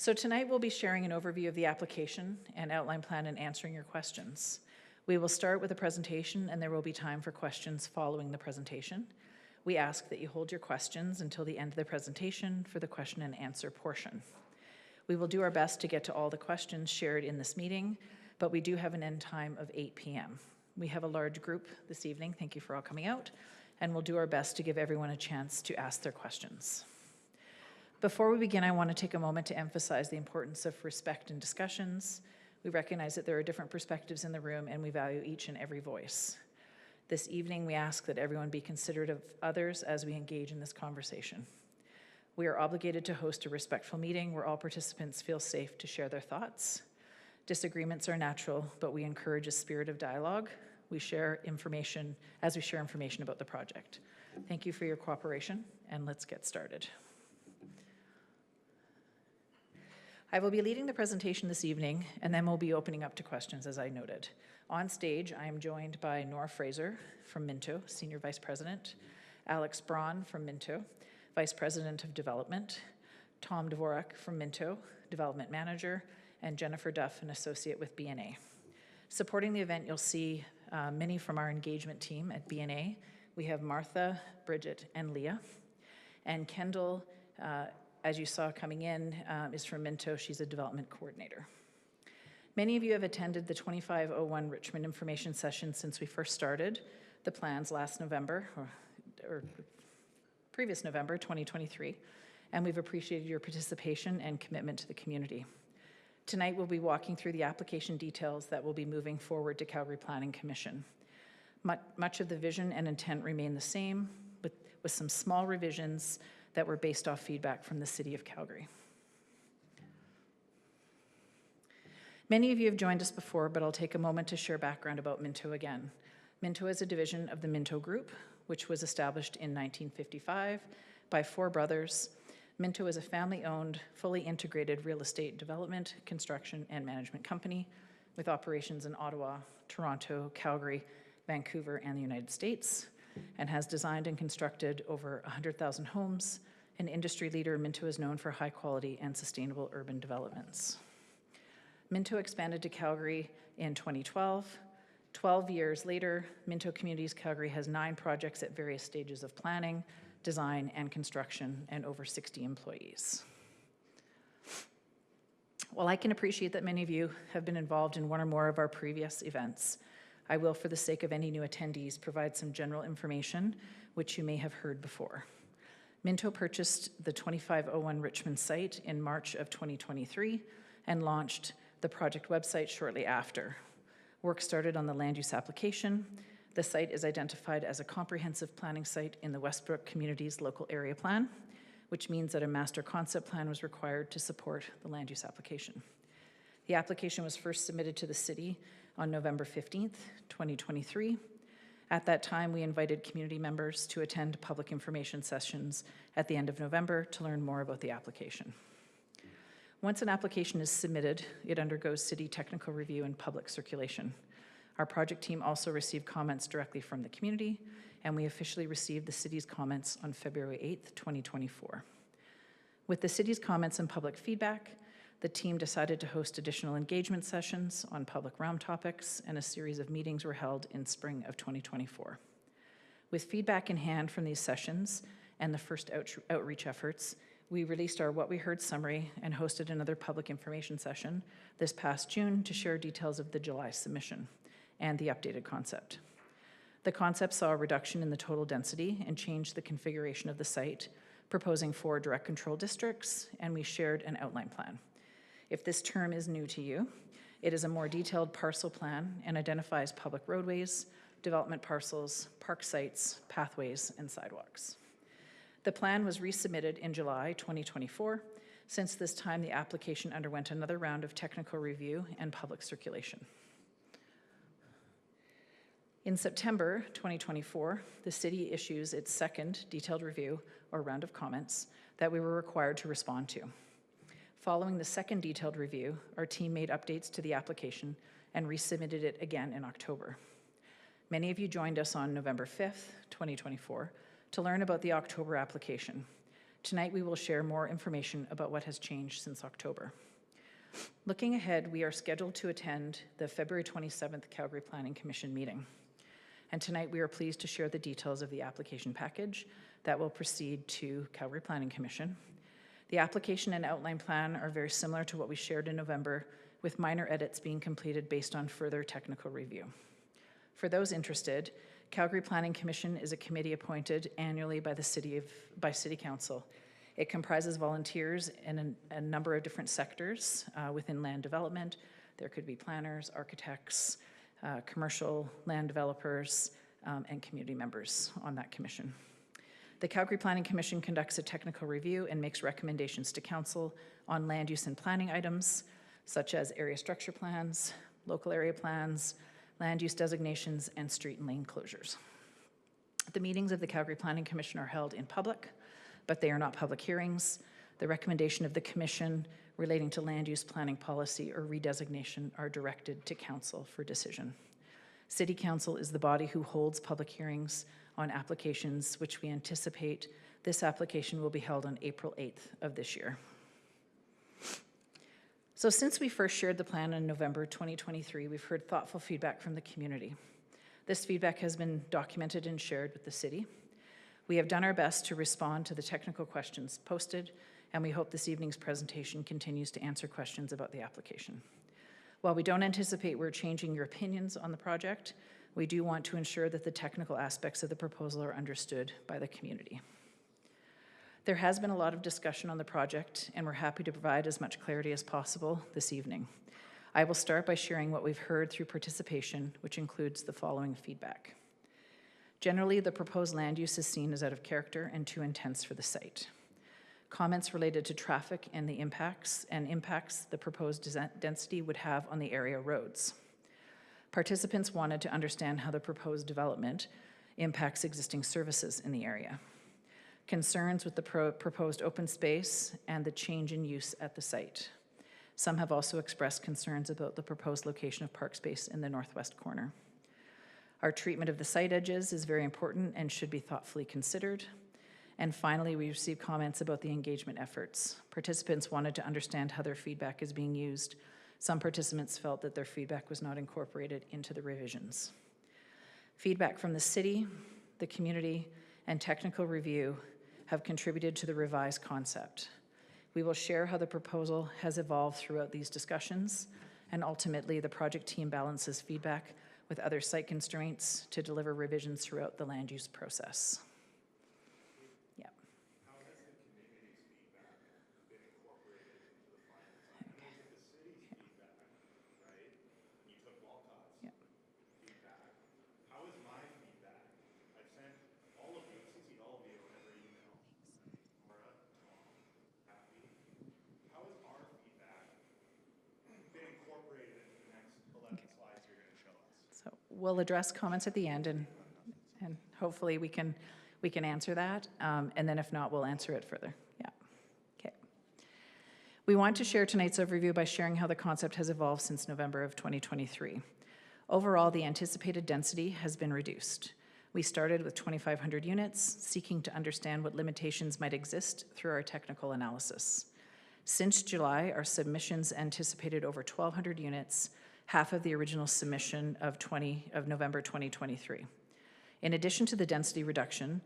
So tonight we'll be sharing an overview of the application and outline plan and answering your questions. We will start with a presentation and there will be time for questions following the presentation. We ask that you hold your questions until the end of the presentation for the question and answer portion. We will do our best to get to all the questions shared in this meeting, but we do have an end time of 8 p.m. We have a large group this evening. Thank you for all coming out, and we'll do our best to give everyone a chance to ask their questions. Before we begin, I want to take a moment to emphasize the importance of respect in discussions. We recognize that there are different perspectives in the room, and we value each and every voice. This evening, we ask that everyone be considerate of others as we engage in this conversation. We are obligated to host a respectful meeting where all participants feel safe to share their thoughts. Disagreements are natural, but we encourage a spirit of dialogue. We share information about the project. Thank you for your cooperation, and let's get started. I will be leading the presentation this evening, and then we'll be opening up to questions, as I noted. On stage, I am joined by Nora Fraser from Minto, Senior Vice President, Alex Braun from Minto, Vice President of Development, Tom Dvorak from Minto, Development Manager, and Jennifer Duff, an associate with BNA. Supporting the event, you'll see many from our engagement team at BNA. We have Martha, Bridget, and Leah. And Kendall, as you saw coming in, is from Minto. She's a development coordinator. Many of you have attended the 2501 Richmond information session since we first started the plans last November, or previous November 2023, and we've appreciated your participation and commitment to the community. Tonight we'll be walking through the application details that will be moving forward to Calgary Planning Commission. Much of the vision and intent remain the same, with some small revisions that were based off feedback from the City of Calgary. Many of you have joined us before, but I'll take a moment to share background about Minto again. Minto is a division of the Minto Group, which was established in 1955 by four brothers. Minto is a family-owned, fully integrated real estate development, construction, and management company with operations in Ottawa, Toronto, Calgary, Vancouver, and the United States, and has designed and constructed over 100,000 homes. An industry leader, Minto is known for high-quality and sustainable urban developments. Minto expanded to Calgary in 2012. 12 years later, Minto Communities Calgary has 9 projects at various stages of planning, design, and construction, and over 60 employees. While I can appreciate that many of you have been involved in one or more of our previous events, I will, for the sake of any new attendees, provide some general information which you may have heard before. Minto purchased the 2501 Richmond site in March of 2023 and launched the project website shortly after. Work started on the land use application. The site is identified as a comprehensive planning site in the Westbrook Communities Local Area Plan, which means that a master concept plan was required to support the land use application. The application was first submitted to the city on November 15th, 2023. At that time, we invited community members to attend public information sessions at the end of November to learn more about the application. Once an application is submitted, it undergoes city technical review and public circulation. Our project team also received comments directly from the community, and we officially received the city's comments on February 8th, 2024. With the city's comments and public feedback, the team decided to host additional engagement sessions on public realm topics, and a series of meetings were held in spring of 2024. With feedback in hand from these sessions and the first outreach efforts, we released our What We Heard summary and hosted another public information session this past June to share details of the July submission and the updated concept. The concept saw a reduction in the total density and changed the configuration of the site, proposing 4 direct control districts, and we shared an outline plan. If this term is new to you, it is a more detailed parcel plan and identifies public roadways, development parcels, park sites, pathways, and sidewalks. The plan was resubmitted in July 2024. Since this time, the application underwent another round of technical review and public circulation. In September 2024, the city issues its second detailed review or round of comments that we were required to respond to. Following the second detailed review, our team made updates to the application and resubmitted it again in October. Many of you joined us on November 5th, 2024, to learn about the October application. Tonight, we will share more information about what has changed since October. Looking ahead, we are scheduled to attend the February 27th Calgary Planning Commission meeting. And tonight, we are pleased to share the details of the application package that will proceed to Calgary Planning Commission. The application and outline plan are very similar to what we shared in November, with minor edits being completed based on further technical review. For those interested, Calgary Planning Commission is a committee appointed annually by City Council. It comprises volunteers in a number of different sectors within land development. There could be planners, architects, commercial land developers, and community members on that commission. The Calgary Planning Commission conducts a technical review and makes recommendations to Council on land use and planning items, such as area structure plans, local area plans, land use designations, and street and lane closures. The meetings of the Calgary Planning Commission are held in public, but they are not public hearings. The recommendation of the Commission relating to land use planning policy or redesignation are directed to Council for decision. City Council is the body who holds public hearings on applications, which we anticipate this application will be held on April 8th of this year. So since we first shared the plan in November 2023, we've heard thoughtful feedback from the community. This feedback has been documented and shared with the city. We have done our best to respond to the technical questions posted, and we hope this evening's presentation continues to answer questions about the application. While we don't anticipate we're changing your opinions on the project, we do want to ensure that the technical aspects of the proposal are understood by the community. There has been a lot of discussion on the project, and we're happy to provide as much clarity as possible this evening. I will start by sharing what we've heard through participation, which includes the following feedback. Generally, the proposed land use is seen as out of character and too intense for the site. Comments related to traffic and the impacts the proposed density would have on the area roads. Participants wanted to understand how the proposed development impacts existing services in the area. Concerns with the proposed open space and the change in use at the site. Some have also expressed concerns about the proposed location of park space in the northwest corner. Our treatment of the site edges is very important and should be thoughtfully considered. And finally, we received comments about the engagement efforts. Participants wanted to understand how their feedback is being used. Some participants felt that their feedback was not incorporated into the revisions. Feedback from the city, the community, and technical review have contributed to the revised concept. We will share how the proposal has evolved throughout these discussions, and ultimately the project team balances feedback with other site constraints to deliver revisions throughout the land use process. Yeah. How has the community's feedback been incorporated into the final design? I know you took the city's feedback, right? You took Walcott's feedback. How is my feedback? I've sent all of you, I've CC'd all of you on every email. Maura, Tom, Kathy. How has our feedback been incorporated into the next 11 slides you're going to show us? So we'll address comments at the end, and hopefully we can answer that, and then if not, we'll answer it further. Yeah. Okay. We want to share tonight's overview by sharing how the concept has evolved since November of 2023. Overall, the anticipated density has been reduced. We started with 2,500 units, seeking to understand what limitations might exist through our technical analysis. Since July, our submissions anticipated over 1,200 units, half of the original submission of November 2023. In addition to the density reduction,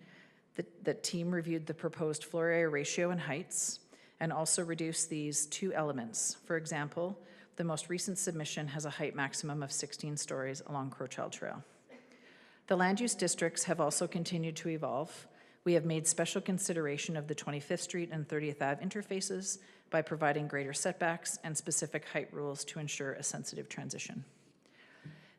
the team reviewed the proposed floor area ratio and heights, and also reduced these two elements. For example, the most recent submission has a height maximum of 16 stories along Crowchild Trail. The land use districts have also continued to evolve. We have made special consideration of the 25th Street and 30th Ave interfaces by providing greater setbacks and specific height rules to ensure a sensitive transition.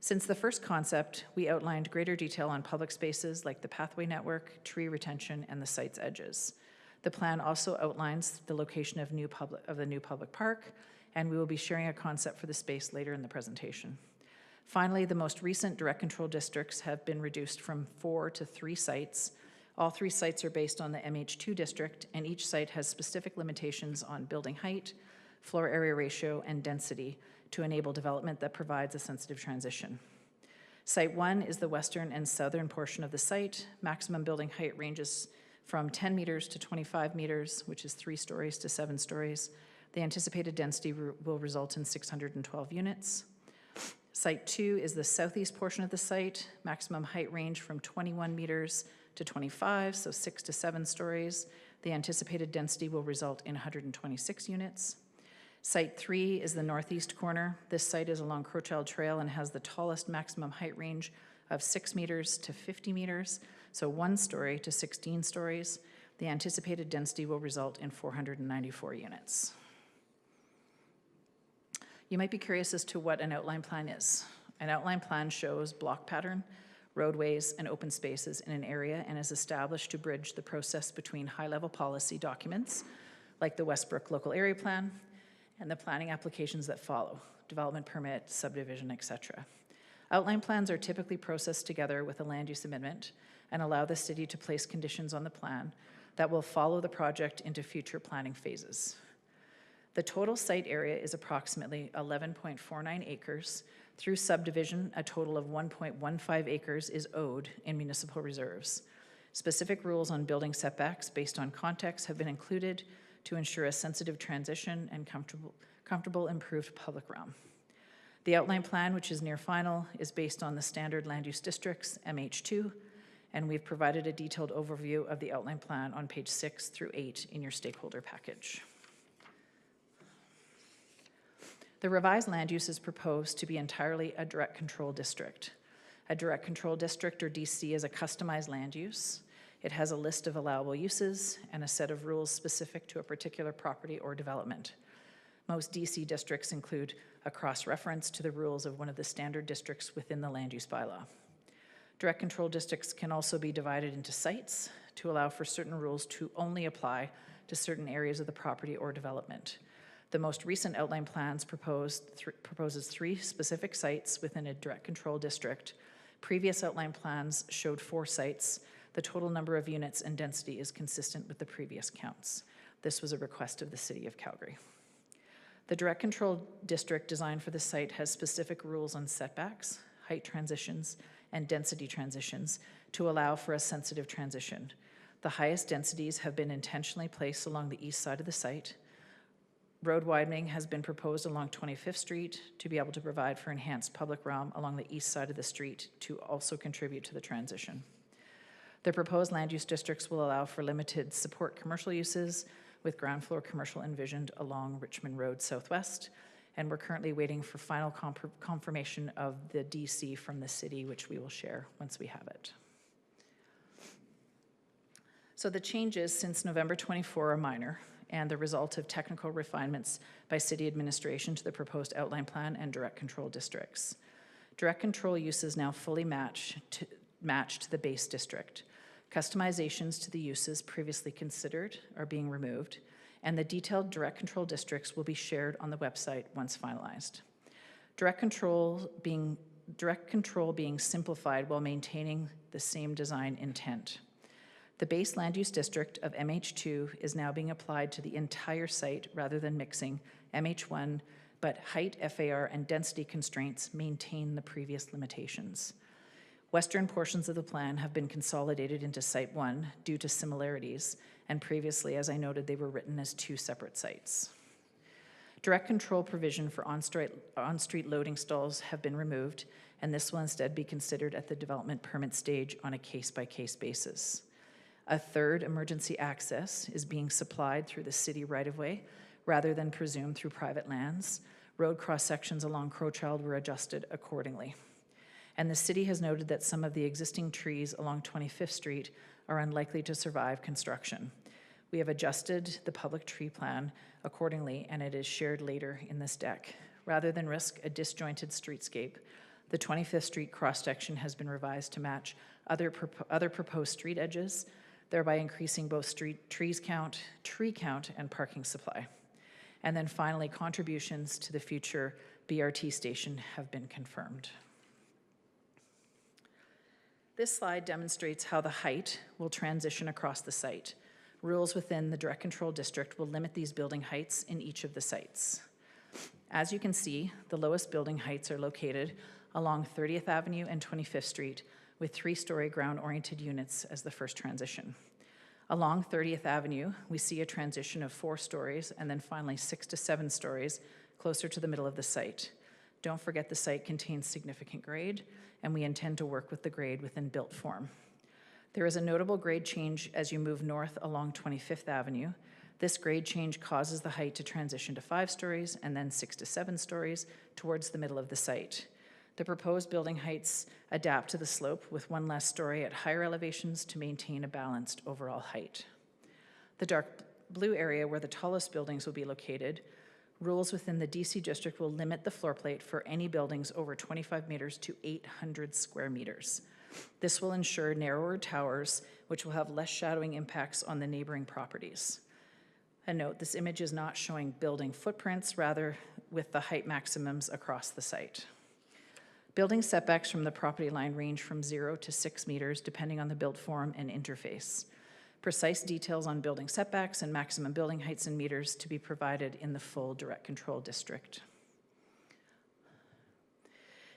Since the first concept, we outlined greater detail on public spaces like the pathway network, tree retention, and the site's edges. The plan also outlines the location of the new public park, and we will be sharing a concept for the space later in the presentation. Finally, the most recent direct control districts have been reduced from 4 to 3 sites. All 3 sites are based on the MH2 district, and each site has specific limitations on building height, floor area ratio, and density to enable development that provides a sensitive transition. Site 1 is the western and southern portion of the site. Maximum building height ranges from 10 meters to 25 meters, which is 3 stories to 7 stories. The anticipated density will result in 612 units. Site 2 is the southeast portion of the site, maximum height range from 21 meters to 25, so 6 to 7 stories. The anticipated density will result in 126 units. Site 3 is the northeast corner. This site is along Crowchild Trail and has the tallest maximum height range of 6 meters to 50 meters, so 1 story to 16 stories. The anticipated density will result in 494 units. You might be curious as to what an outline plan is. An outline plan shows block pattern, roadways, and open spaces in an area and is established to bridge the process between high-level policy documents, like the Westbrook Local Area Plan, and the planning applications that follow, development permit, subdivision, etc. Outline plans are typically processed together with a land use amendment and allow the city to place conditions on the plan that will follow the project into future planning phases. The total site area is approximately 11.49 acres. Through subdivision, a total of 1.15 acres is owed in municipal reserves. Specific rules on building setbacks based on context have been included to ensure a sensitive transition and comfortable improved public realm. The outline plan, which is near final, is based on the standard land use districts, MH2, and we've provided a detailed overview of the outline plan on page 6 through 8 in your stakeholder package. The revised land use is proposed to be entirely a direct control district. A direct control district, or DC, is a customized land use. It has a list of allowable uses and a set of rules specific to a particular property or development. Most DC districts include a cross-reference to the rules of one of the standard districts within the land use bylaw. Direct control districts can also be divided into sites to allow for certain rules to only apply to certain areas of the property or development. The most recent outline plans proposes 3 specific sites within a direct control district. Previous outline plans showed 4 sites. The total number of units and density is consistent with the previous counts. This was a request of the City of Calgary. The direct control district designed for the site has specific rules on setbacks, height transitions, and density transitions to allow for a sensitive transition. The highest densities have been intentionally placed along the east side of the site. Road widening has been proposed along 25th Street to be able to provide for enhanced public realm along the east side of the street to also contribute to the transition. The proposed land use districts will allow for limited support commercial uses with ground floor commercial envisioned along Richmond Road Southwest, and we're currently waiting for final confirmation of the DC from the city, which we will share once we have it. So the changes since November 24 are minor and the result of technical refinements by city administration to the proposed outline plan and direct control districts. Direct control uses now fully match to the base district. Customizations to the uses previously considered are being removed, and the detailed direct control districts will be shared on the website once finalized. Direct control being simplified while maintaining the same design intent. The base land use district of MH2 is now being applied to the entire site rather than mixing MH1, but height, FAR, and density constraints maintain the previous limitations. Western portions of the plan have been consolidated into Site 1 due to similarities, and previously, as I noted, they were written as 2 separate sites. Direct control provision for on-street loading stalls have been removed, and this will instead be considered at the development permit stage on a case-by-case basis. A third emergency access is being supplied through the city right-of-way rather than presumed through private lands. Road cross-sections along Crowchild were adjusted accordingly. And the city has noted that some of the existing trees along 25th Street are unlikely to survive construction. We have adjusted the public tree plan accordingly, and it is shared later in this deck. Rather than risk a disjointed streetscape, the 25th Street cross-section has been revised to match other proposed street edges, thereby increasing both tree count, and parking supply. And then finally, contributions to the future BRT station have been confirmed. This slide demonstrates how the height will transition across the site. Rules within the direct control district will limit these building heights in each of the sites. As you can see, the lowest building heights are located along 30th Avenue and 25th Street with 3-story ground-oriented units as the first transition. Along 30th Avenue, we see a transition of 4 stories and then finally 6 to 7 stories closer to the middle of the site. Don't forget the site contains significant grade, and we intend to work with the grade within built form. There is a notable grade change as you move north along 25th Avenue. This grade change causes the height to transition to 5 stories and then 6 to 7 stories towards the middle of the site. The proposed building heights adapt to the slope with 1 less story at higher elevations to maintain a balanced overall height. The dark blue area where the tallest buildings will be located, rules within the DC district will limit the floor plate for any buildings over 25 meters to 800 square meters. This will ensure narrower towers, which will have less shadowing impacts on the neighboring properties. A note, this image is not showing building footprints, rather with the height maximums across the site. Building setbacks from the property line range from 0 to 6 meters, depending on the build form and interface. Precise details on building setbacks and maximum building heights in meters to be provided in the full direct control district.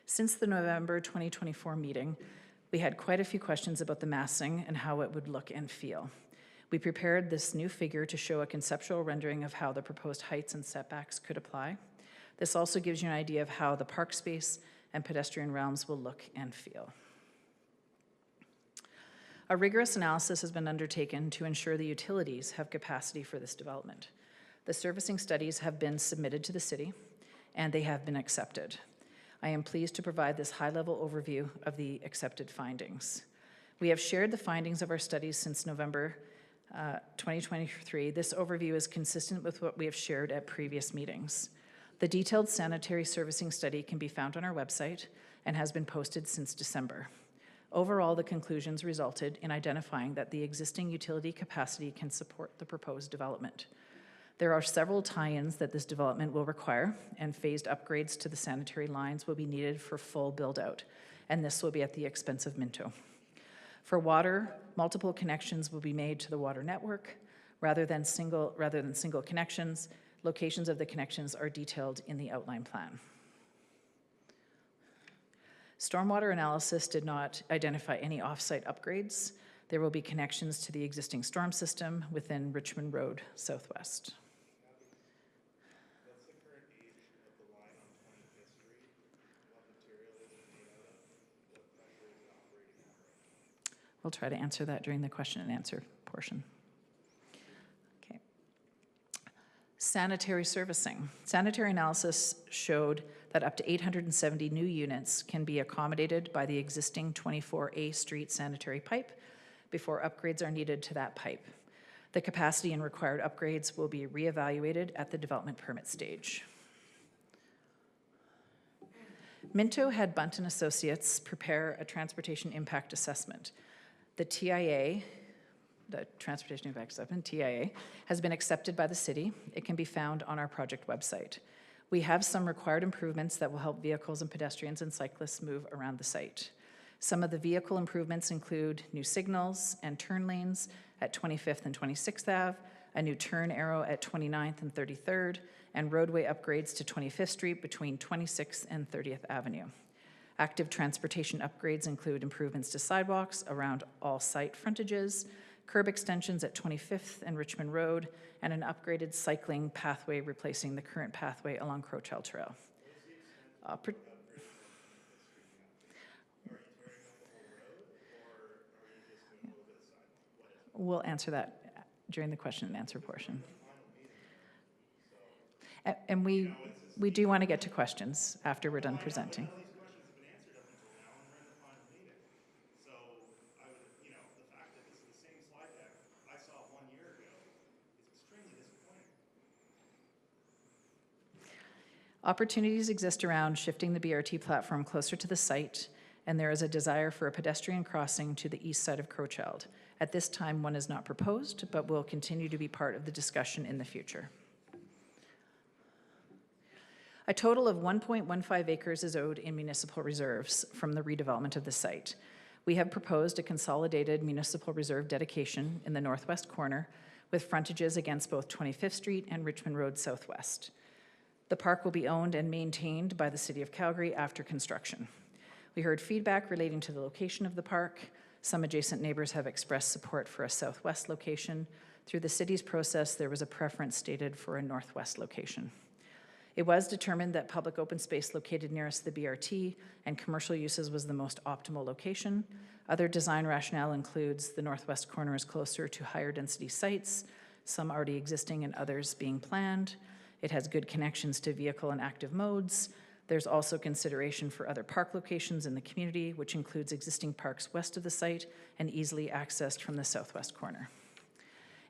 Since the November 2024 meeting, we had quite a few questions about the massing and how it would look and feel. We prepared this new figure to show a conceptual rendering of how the proposed heights and setbacks could apply. This also gives you an idea of how the park space and pedestrian realms will look and feel. A rigorous analysis has been undertaken to ensure the utilities have capacity for this development. The servicing studies have been submitted to the city, and they have been accepted. I am pleased to provide this high-level overview of the accepted findings. We have shared the findings of our studies since November 2023. This overview is consistent with what we have shared at previous meetings. The detailed sanitary servicing study can be found on our website and has been posted since December. Overall, the conclusions resulted in identifying that the existing utility capacity can support the proposed development. There are several tie-ins that this development will require, and phased upgrades to the sanitary lines will be needed for full build-out, and this will be at the expense of Minto. For water, multiple connections will be made to the water network rather than single connections. Locations of the connections are detailed in the outline plan. Stormwater analysis did not identify any off-site upgrades. There will be connections to the existing storm system within Richmond Road Southwest. What's the current age of the line on 25th Street? What material is it made out of? What pressure is it operating at right now? We'll try to answer that during the question and answer portion. Okay. Sanitary servicing. Sanitary analysis showed that up to 870 new units can be accommodated by the existing 24A Street sanitary pipe before upgrades are needed to that pipe. The capacity and required upgrades will be reevaluated at the development permit stage. Minto had Bunt and Associates prepare a transportation impact assessment. The TIA, the Transportation Impact Assessment, TIA, has been accepted by the city. It can be found on our project website. We have some required improvements that will help vehicles and pedestrians and cyclists move around the site. Some of the vehicle improvements include new signals and turn lanes at 25th and 26th Ave, a new turn arrow at 29th and 33rd, and roadway upgrades to 25th Street between 26th and 30th Avenue. Active transportation upgrades include improvements to sidewalks around all site frontages, curb extensions at 25th and Richmond Road, and an upgraded cycling pathway replacing the current pathway along Crowchild Trail. We'll answer that during the question and answer portion. And we do want to get to questions after we're done presenting. Opportunities exist around shifting the BRT platform closer to the site, and there is a desire for a pedestrian crossing to the east side of Crowchild. At this time, one is not proposed, but will continue to be part of the discussion in the future. A total of 1.15 acres is owed in municipal reserves from the redevelopment of the site. We have proposed a consolidated municipal reserve dedication in the northwest corner with frontages against both 25th Street and Richmond Road Southwest. The park will be owned and maintained by the City of Calgary after construction. We heard feedback relating to the location of the park. Some adjacent neighbors have expressed support for a southwest location. Through the city's process, there was a preference stated for a northwest location. It was determined that public open space located nearest the BRT and commercial uses was the most optimal location. Other design rationale includes the northwest corner is closer to higher density sites, some already existing and others being planned. It has good connections to vehicle and active modes. There's also consideration for other park locations in the community, which includes existing parks west of the site and easily accessed from the southwest corner.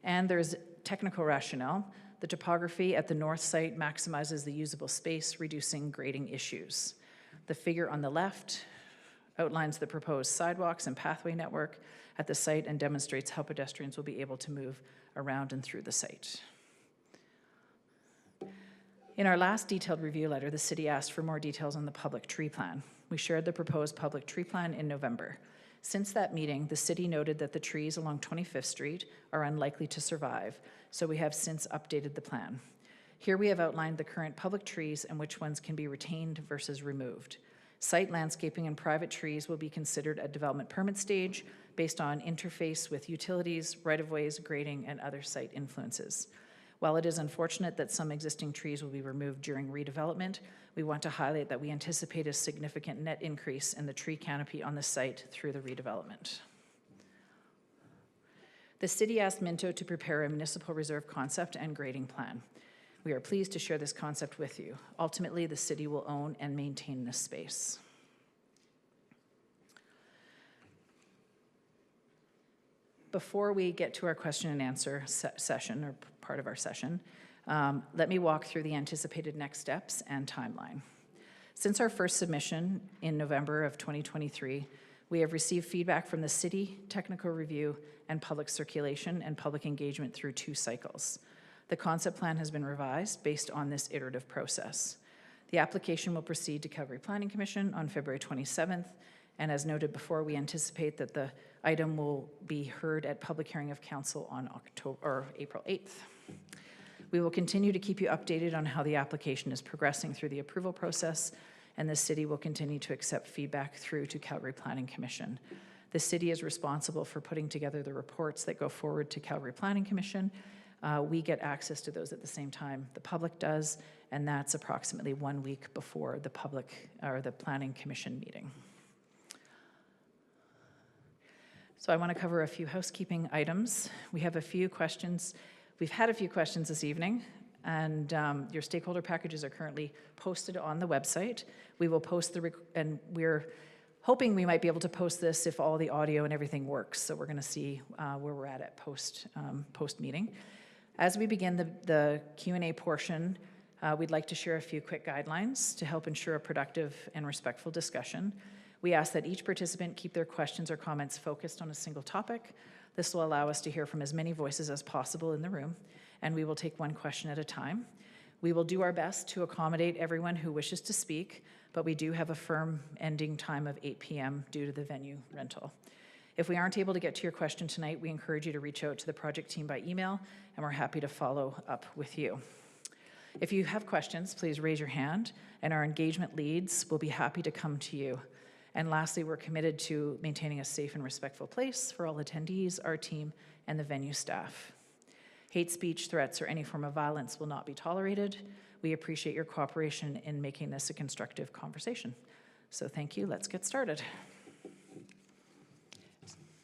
And there's technical rationale. The topography at the north site maximizes the usable space, reducing grading issues. The figure on the left outlines the proposed sidewalks and pathway network at the site and demonstrates how pedestrians will be able to move around and through the site. In our last detailed review letter, the city asked for more details on the public tree plan. We shared the proposed public tree plan in November. Since that meeting, the city noted that the trees along 25th Street are unlikely to survive, so we have since updated the plan. Here we have outlined the current public trees and which ones can be retained versus removed. Site landscaping and private trees will be considered at development permit stage based on interface with utilities, right-of-ways, grading, and other site influences. While it is unfortunate that some existing trees will be removed during redevelopment, we want to highlight that we anticipate a significant net increase in the tree canopy on the site through the redevelopment. The city asked Minto to prepare a municipal reserve concept and grading plan. We are pleased to share this concept with you. Ultimately, the city will own and maintain this space. Before we get to our question and answer session, or part of our session, let me walk through the anticipated next steps and timeline. Since our first submission in November of 2023, we have received feedback from the city, technical review, and public circulation and public engagement through 2 cycles. The concept plan has been revised based on this iterative process. The application will proceed to Calgary Planning Commission on February 27th, and as noted before, we anticipate that the item will be heard at public hearing of council on April 8th. We will continue to keep you updated on how the application is progressing through the approval process, and the city will continue to accept feedback through to Calgary Planning Commission. The city is responsible for putting together the reports that go forward to Calgary Planning Commission. We get access to those at the same time the public does, and that's approximately 1 week before the public or the Planning Commission meeting. So I want to cover a few housekeeping items. We have a few questions. We've had a few questions this evening, and your stakeholder packages are currently posted on the website. We will post and we're hoping we might be able to post this if all the audio and everything works. So we're going to see where we're at post meeting. As we begin the Q&A portion, we'd like to share a few quick guidelines to help ensure a productive and respectful discussion. We ask that each participant keep their questions or comments focused on a single topic. This will allow us to hear from as many voices as possible in the room, and we will take one question at a time. We will do our best to accommodate everyone who wishes to speak, but we do have a firm ending time of 8 p.m. due to the venue rental. If we aren't able to get to your question tonight, we encourage you to reach out to the project team by email, and we're happy to follow up with you. If you have questions, please raise your hand, and our engagement leads will be happy to come to you. And lastly, we're committed to maintaining a safe and respectful place for all attendees, our team, and the venue staff. Hate speech, threats, or any form of violence will not be tolerated. We appreciate your cooperation in making this a constructive conversation. So thank you. Let's get started.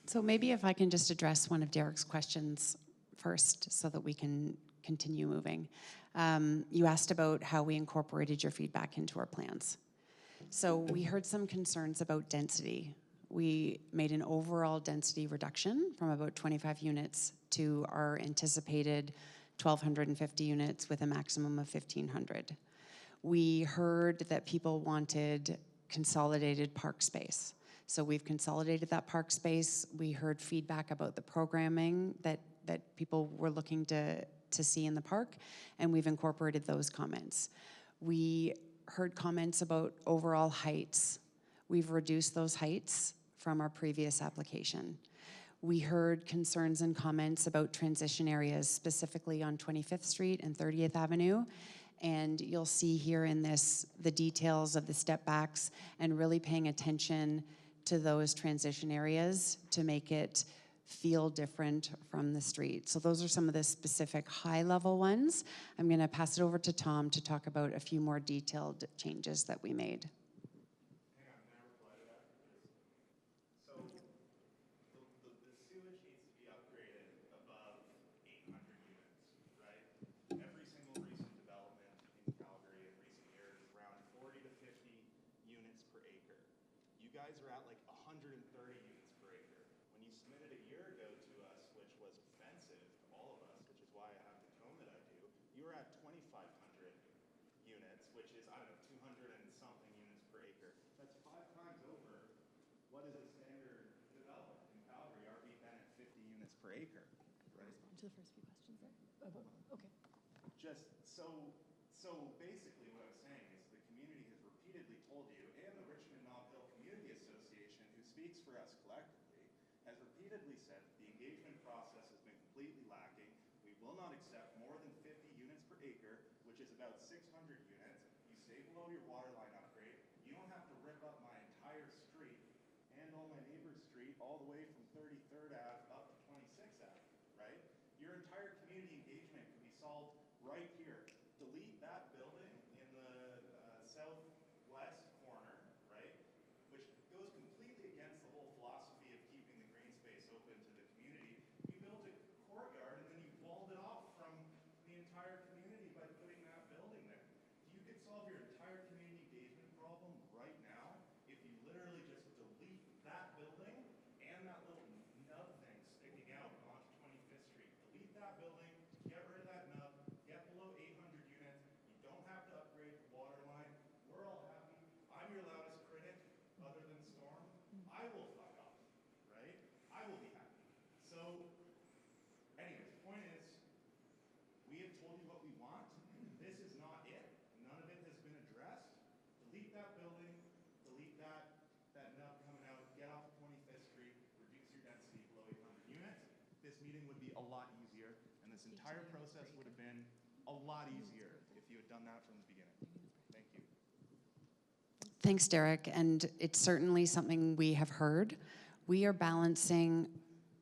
So maybe if I can just address one of Derek's questions first so that we can continue moving. You asked about how we incorporated your feedback into our plans. So we heard some concerns about density. We made an overall density reduction from about 25 units to our anticipated 1,250 units with a maximum of 1,500. We heard that people wanted consolidated park space. So we've consolidated that park space. We heard feedback about the programming that people were looking to see in the park, and we've incorporated those comments. We heard comments about overall heights. We've reduced those heights from our previous application. We heard concerns and comments about transition areas, specifically on 25th Street and 30th Avenue. And you'll see here in this the details of the step backs and really paying attention to those transition areas to make it feel different from the street. So those are some of the specific high-level ones. I'm going to pass it over to Tom to talk about a few more detailed changes that we made. Hang on, can I reply to that? So the sewage needs to be upgraded above 800 units, right? Every single recent development in Calgary in recent years is around 40 to 50 units per acre. You guys are at like 130 units per acre. When you submitted a year ago to us, which was offensive to all of us, which is why I have the tone that I do, you were at 2,500 units, which is, I don't know, 200 and something units per acre. That's 5 times over what is a standard development in Calgary, already been at 50 units per acre, right? Respond to the first few questions there. Okay. Just so basically what I'm saying is the community has repeatedly told you, and the Richmond Nob Hill Community Association, who speaks for us collectively, has repeatedly said that the engagement process has been completely lacking. We will not accept more than 50 units per acre, which is about 600 units. You stay below your water line upgrade. You don't have to rip up my entire street and all my neighbor's street all the way from 33rd Ave up to 26th Ave, right? Your entire community engagement can be solved right here. Delete that building in the southwest corner, right? Which goes completely against the whole philosophy of keeping the green space open to the community. You built a courtyard and then you walled it off from the entire community by putting that building there. You could solve your entire community engagement problem right now if you literally just delete that building and that little nub thing sticking out onto 25th Street. Delete that building, get rid of that nub, get below 800 units. You don't have to upgrade the water line. We're all happy. I'm your loudest critic, other than Storm. I will fuck off, right? I will be happy. So, anyways, point is, we have told you what we want. This is not it. None of it has been addressed. Delete that building. Delete that nub coming out. Get off 25th Street. Reduce your density below 800 units. This meeting would be a lot easier, and this entire process would have been a lot easier if you had done that from the beginning. Thank you. Thanks, Derek. And it's certainly something we have heard. We are balancing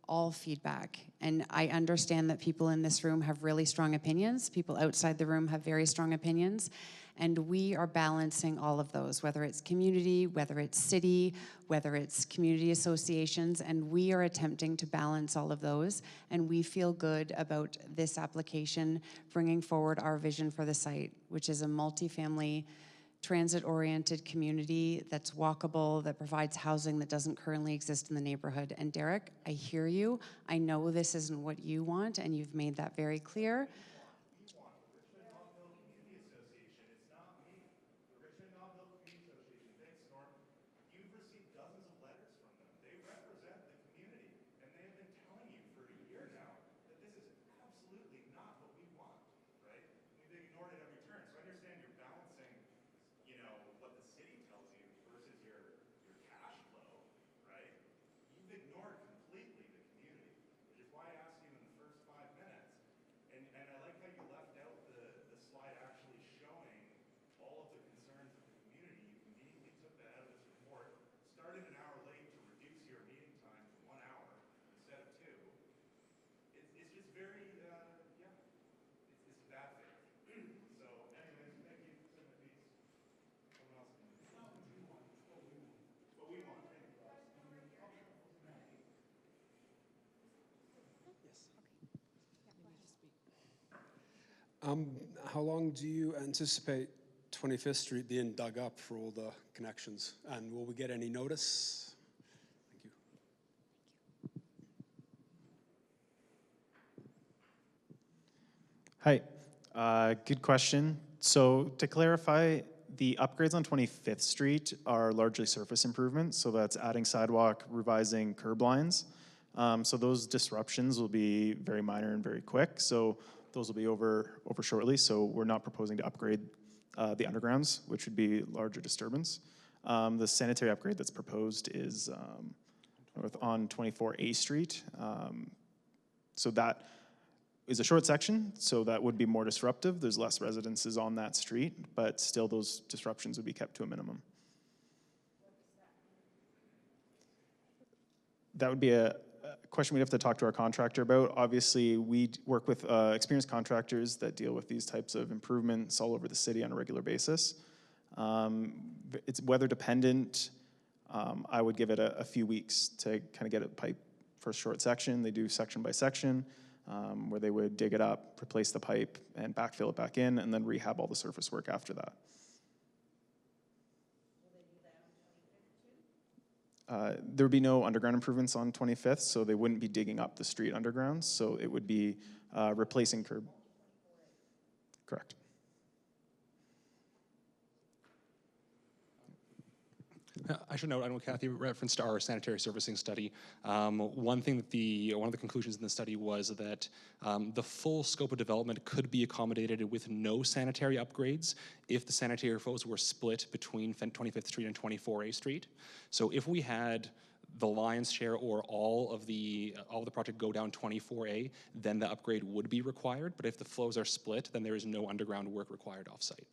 all feedback. And I understand that people in this room have really strong opinions. People outside the room have very strong opinions. And we are balancing all of those, whether it's community, whether it's city, whether it's community associations, and we are attempting to balance all of those. And we feel good about this application bringing forward our vision for the site, which is a multifamily, transit-oriented community that's walkable, that provides housing that doesn't currently exist in the neighborhood. And Derek, I hear you. I know this isn't what you want, and you've made that very clear. We want the Richmond Nob Hill Community Association. It's not me. The Richmond Nob Hill Community Association. Thanks, Storm. You've received dozens of letters from them. They represent the community, and they have been telling you for a year now that this is absolutely not what we want, right? We've ignored it every turn. So I understand you're balancing, you know, what the city tells you versus your cash flow, right? You've ignored completely the community, which is why I asked you in the first 5 minutes. And I like how you left out the slide actually showing all of the concerns of the community. You immediately took that out of this report, started an hour late to reduce your meeting time to 1 hour instead of 2. It's just very, yeah, it's bad faith. So anyways, thank you. Submit these. Someone else can. It's not what you want, it's what we want. It's what we want. Thank you. How long do you anticipate 25th Street being dug up for all the connections? And will we get any notice? Thank you. Hi, good question. So to clarify, the upgrades on 25th Street are largely surface improvements. So that's adding sidewalk, revising curb lines. So those disruptions will be very minor and very quick. So those will be over shortly. So we're not proposing to upgrade the undergrounds, which would be larger disturbance. The sanitary upgrade that's proposed is on 24A Street. So that is a short section, so that would be more disruptive. There's less residences on that street, but still those disruptions would be kept to a minimum. That would be a question we'd have to talk to our contractor about. Obviously, we work with experienced contractors that deal with these types of improvements all over the city on a regular basis. It's weather dependent. I would give it a few weeks to kind of get it pipe for a short section. They do section by section, where they would dig it up, replace the pipe, and backfill it back in, and then rehab all the surface work after that. There would be no underground improvements on 25th, so they wouldn't be digging up the street underground, so it would be replacing curb. Correct. I should note, I know Kathy referenced our sanitary servicing study. One thing that one of the conclusions in the study was that the full scope of development could be accommodated with no sanitary upgrades if the sanitary flows were split between 25th Street and 24A Street. So if we had the lion's share or all of the project go down 24A, then the upgrade would be required. But if the flows are split, then there is no underground work required offsite.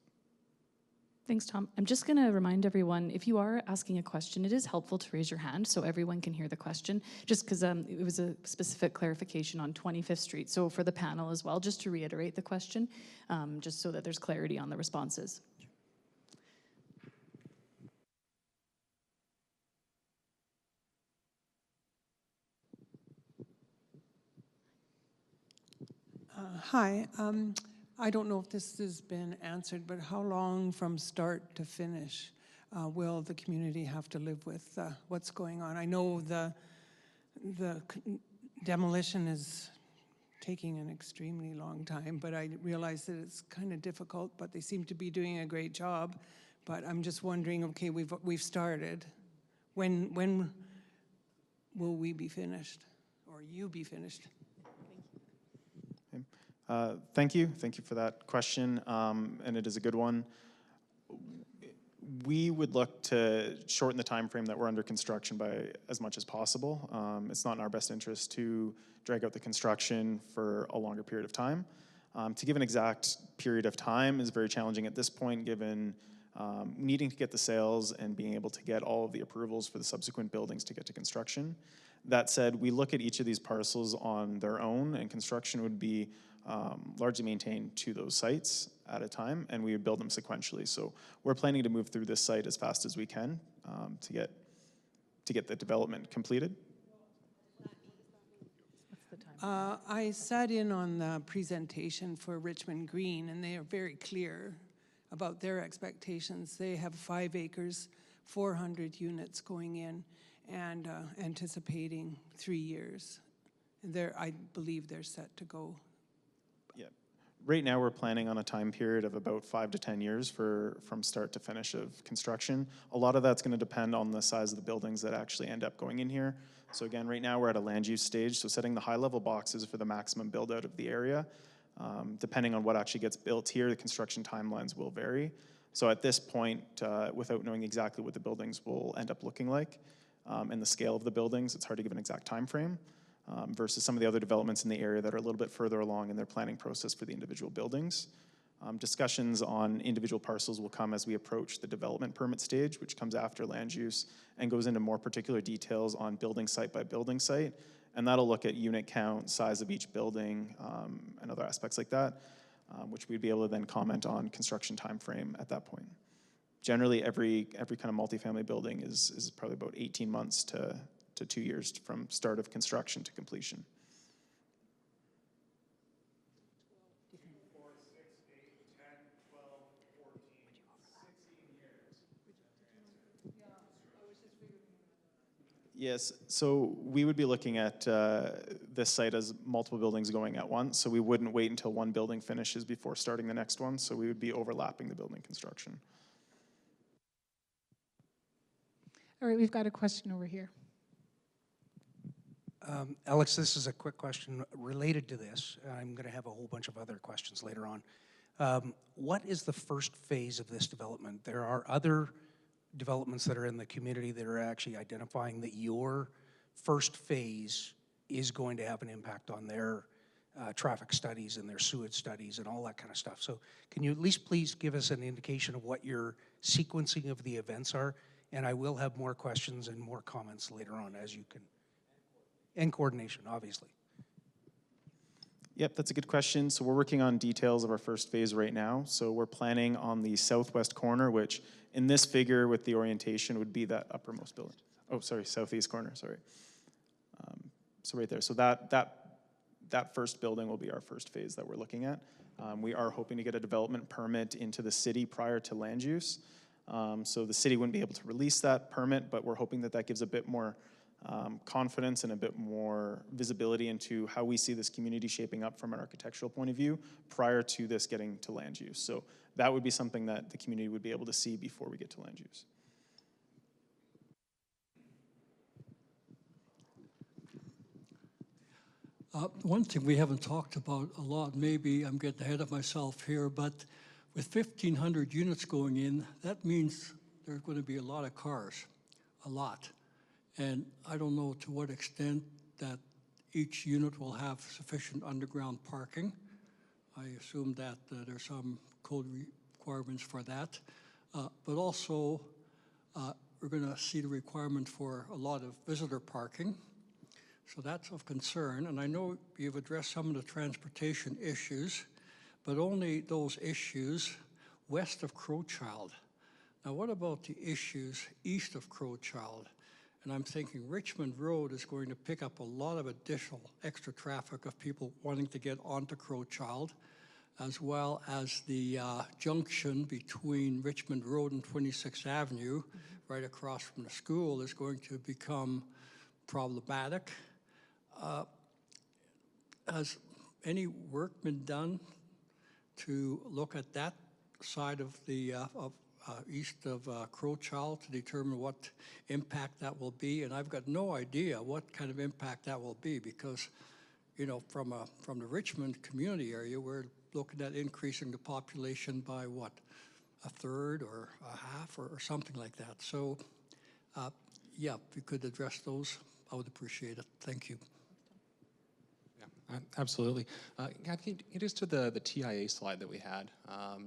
Thanks, Tom. I'm just going to remind everyone, if you are asking a question, it is helpful to raise your hand so everyone can hear the question, just because it was a specific clarification on 25th Street. So for the panel as well, just to reiterate the question, just so that there's clarity on the responses. Hi. I don't know if this has been answered, but how long from start to finish will the community have to live with what's going on? I know the demolition is taking an extremely long time, but I realize that it's kind of difficult, but they seem to be doing a great job. But I'm just wondering, okay, we've started. When will we be finished, or you be finished? Thank you for that question, and it is a good one. We would look to shorten the time frame that we're under construction by as much as possible. It's not in our best interest to drag out the construction for a longer period of time. To give an exact period of time is very challenging at this point, given needing to get the sales and being able to get all of the approvals for the subsequent buildings to get to construction. That said, we look at each of these parcels on their own, and construction would be largely maintained to those sites at a time, and we would build them sequentially. So we're planning to move through this site as fast as we can to get the development completed. I sat in on the presentation for Richmond Green, and they are very clear about their expectations. They have 5 acres, 400 units going in, and anticipating 3 years. I believe they're set to go. Yeah. Right now, we're planning on a time period of about 5 to 10 years from start to finish of construction. A lot of that's going to depend on the size of the buildings that actually end up going in here. So again, right now we're at a land use stage, so setting the high-level boxes for the maximum build-out of the area. Depending on what actually gets built here, the construction timelines will vary. So at this point, without knowing exactly what the buildings will end up looking like and the scale of the buildings, it's hard to give an exact time frame. Versus some of the other developments in the area that are a little bit further along in their planning process for the individual buildings. Discussions on individual parcels will come as we approach the development permit stage, which comes after land use and goes into more particular details on building site by building site. And that'll look at unit count, size of each building, and other aspects like that, which we'd be able to then comment on construction time frame at that point. Generally, every kind of multifamily building is probably about 18 months to 2 years from start of construction to completion. 4, 6, 8, 10, 12, 14, 16 years. Yes, so we would be looking at this site as multiple buildings going at once, so we wouldn't wait until one building finishes before starting the next one, so we would be overlapping the building construction. All right, we've got a question over here. Alex, this is a quick question related to this. I'm going to have a whole bunch of other questions later on. What is the first phase of this development? There are other developments that are in the community that are actually identifying that your first phase is going to have an impact on their traffic studies and their sewage studies and all that kind of stuff. So can you at least please give us an indication of what your sequencing of the events are? And I will have more questions and more comments later on, as you can and coordination, obviously. Yep, that's a good question. So we're working on details of our first phase right now. So we're planning on the southwest corner, which in this figure with the orientation would be that uppermost building. Oh, sorry, southeast corner, sorry. So right there. So that first building will be our first phase that we're looking at. We are hoping to get a development permit into the city prior to land use. So the city wouldn't be able to release that permit, but we're hoping that that gives a bit more confidence and a bit more visibility into how we see this community shaping up from an architectural point of view prior to this getting to land use. So that would be something that the community would be able to see before we get to land use. One thing we haven't talked about a lot, maybe I'm getting ahead of myself here, but with 1,500 units going in, that means there's going to be a lot of cars, a lot. And I don't know to what extent that each unit will have sufficient underground parking. I assume that there's some code requirements for that. But also, we're going to see the requirement for a lot of visitor parking. So that's of concern, and I know you've addressed some of the transportation issues, but only those issues west of Crowchild. Now, what about the issues east of Crowchild? And I'm thinking Richmond Road is going to pick up a lot of additional extra traffic of people wanting to get onto Crowchild, as well as the junction between Richmond Road and 26th Avenue, right across from the school, is going to become problematic. Has any work been done to look at that side of the east of Crowchild to determine what impact that will be? And I've got no idea what kind of impact that will be because, you know, from the Richmond community area, we're looking at increasing the population by what, a third or a half or something like that. So, yeah, if you could address those, I would appreciate it. Thank you. Absolutely. Can you just to the TIA slide that we had,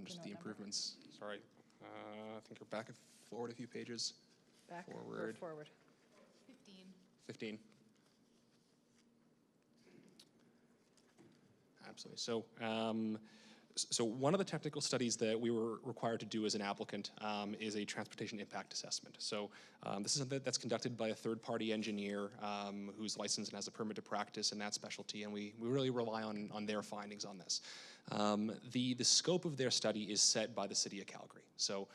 just the improvements. Sorry, I think we're back forward a few pages. Back forward. or forward? 15. Absolutely. So one of the technical studies that we were required to do as an applicant is a transportation impact assessment. So this is something that's conducted by a third-party engineer who's licensed and has a permit to practice in that specialty, and we really rely on their findings on this. The scope of their study is set by the City of Calgary. So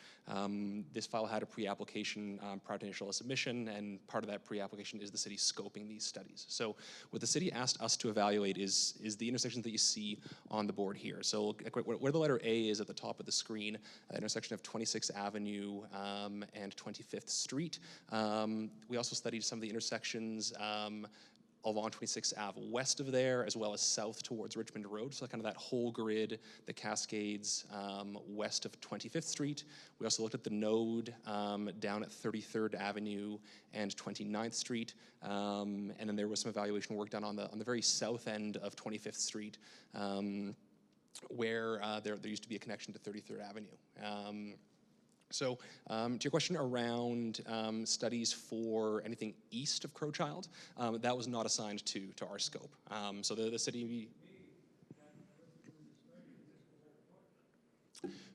this file had a pre-application prior to initial submission, and part of that pre-application is the city scoping these studies. So what the city asked us to evaluate is the intersections that you see on the board here. So where the letter A is at the top of the screen, intersection of 26th Avenue and 25th Street. We also studied some of the intersections along 26th Ave west of there, as well as south towards Richmond Road. So kind of that whole grid that cascades west of 25th Street. We also looked at the node down at 33rd Avenue and 29th Street. And then there was some evaluation work done on the very south end of 25th Street, where there used to be a connection to 33rd Avenue. So to your question around studies for anything east of Crowchild, that was not assigned to our scope. So the city...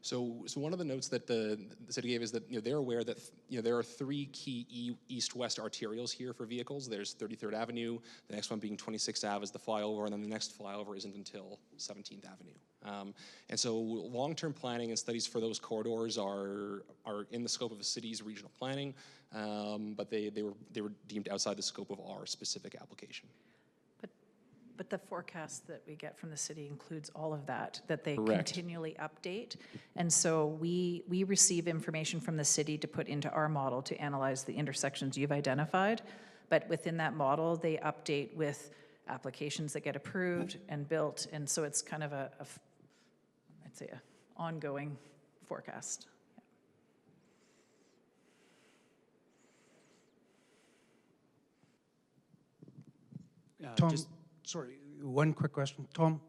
So one of the notes that the city gave is that they're aware that there are three key east-west arterials here for vehicles. There's 33rd Avenue, the next one being 26th Ave as the flyover, and then the next flyover isn't until 17th Avenue. And so long-term planning and studies for those corridors are in the scope of the city's regional planning, but they were deemed outside the scope of our specific application. But the forecast that we get from the city includes all of that they Correct. Continually update. And so we receive information from the city to put into our model to analyze the intersections you've identified. But within that model, they update with applications that get approved and built. And so it's kind of I'd say a ongoing forecast. Tom, sorry, one quick question. Tom,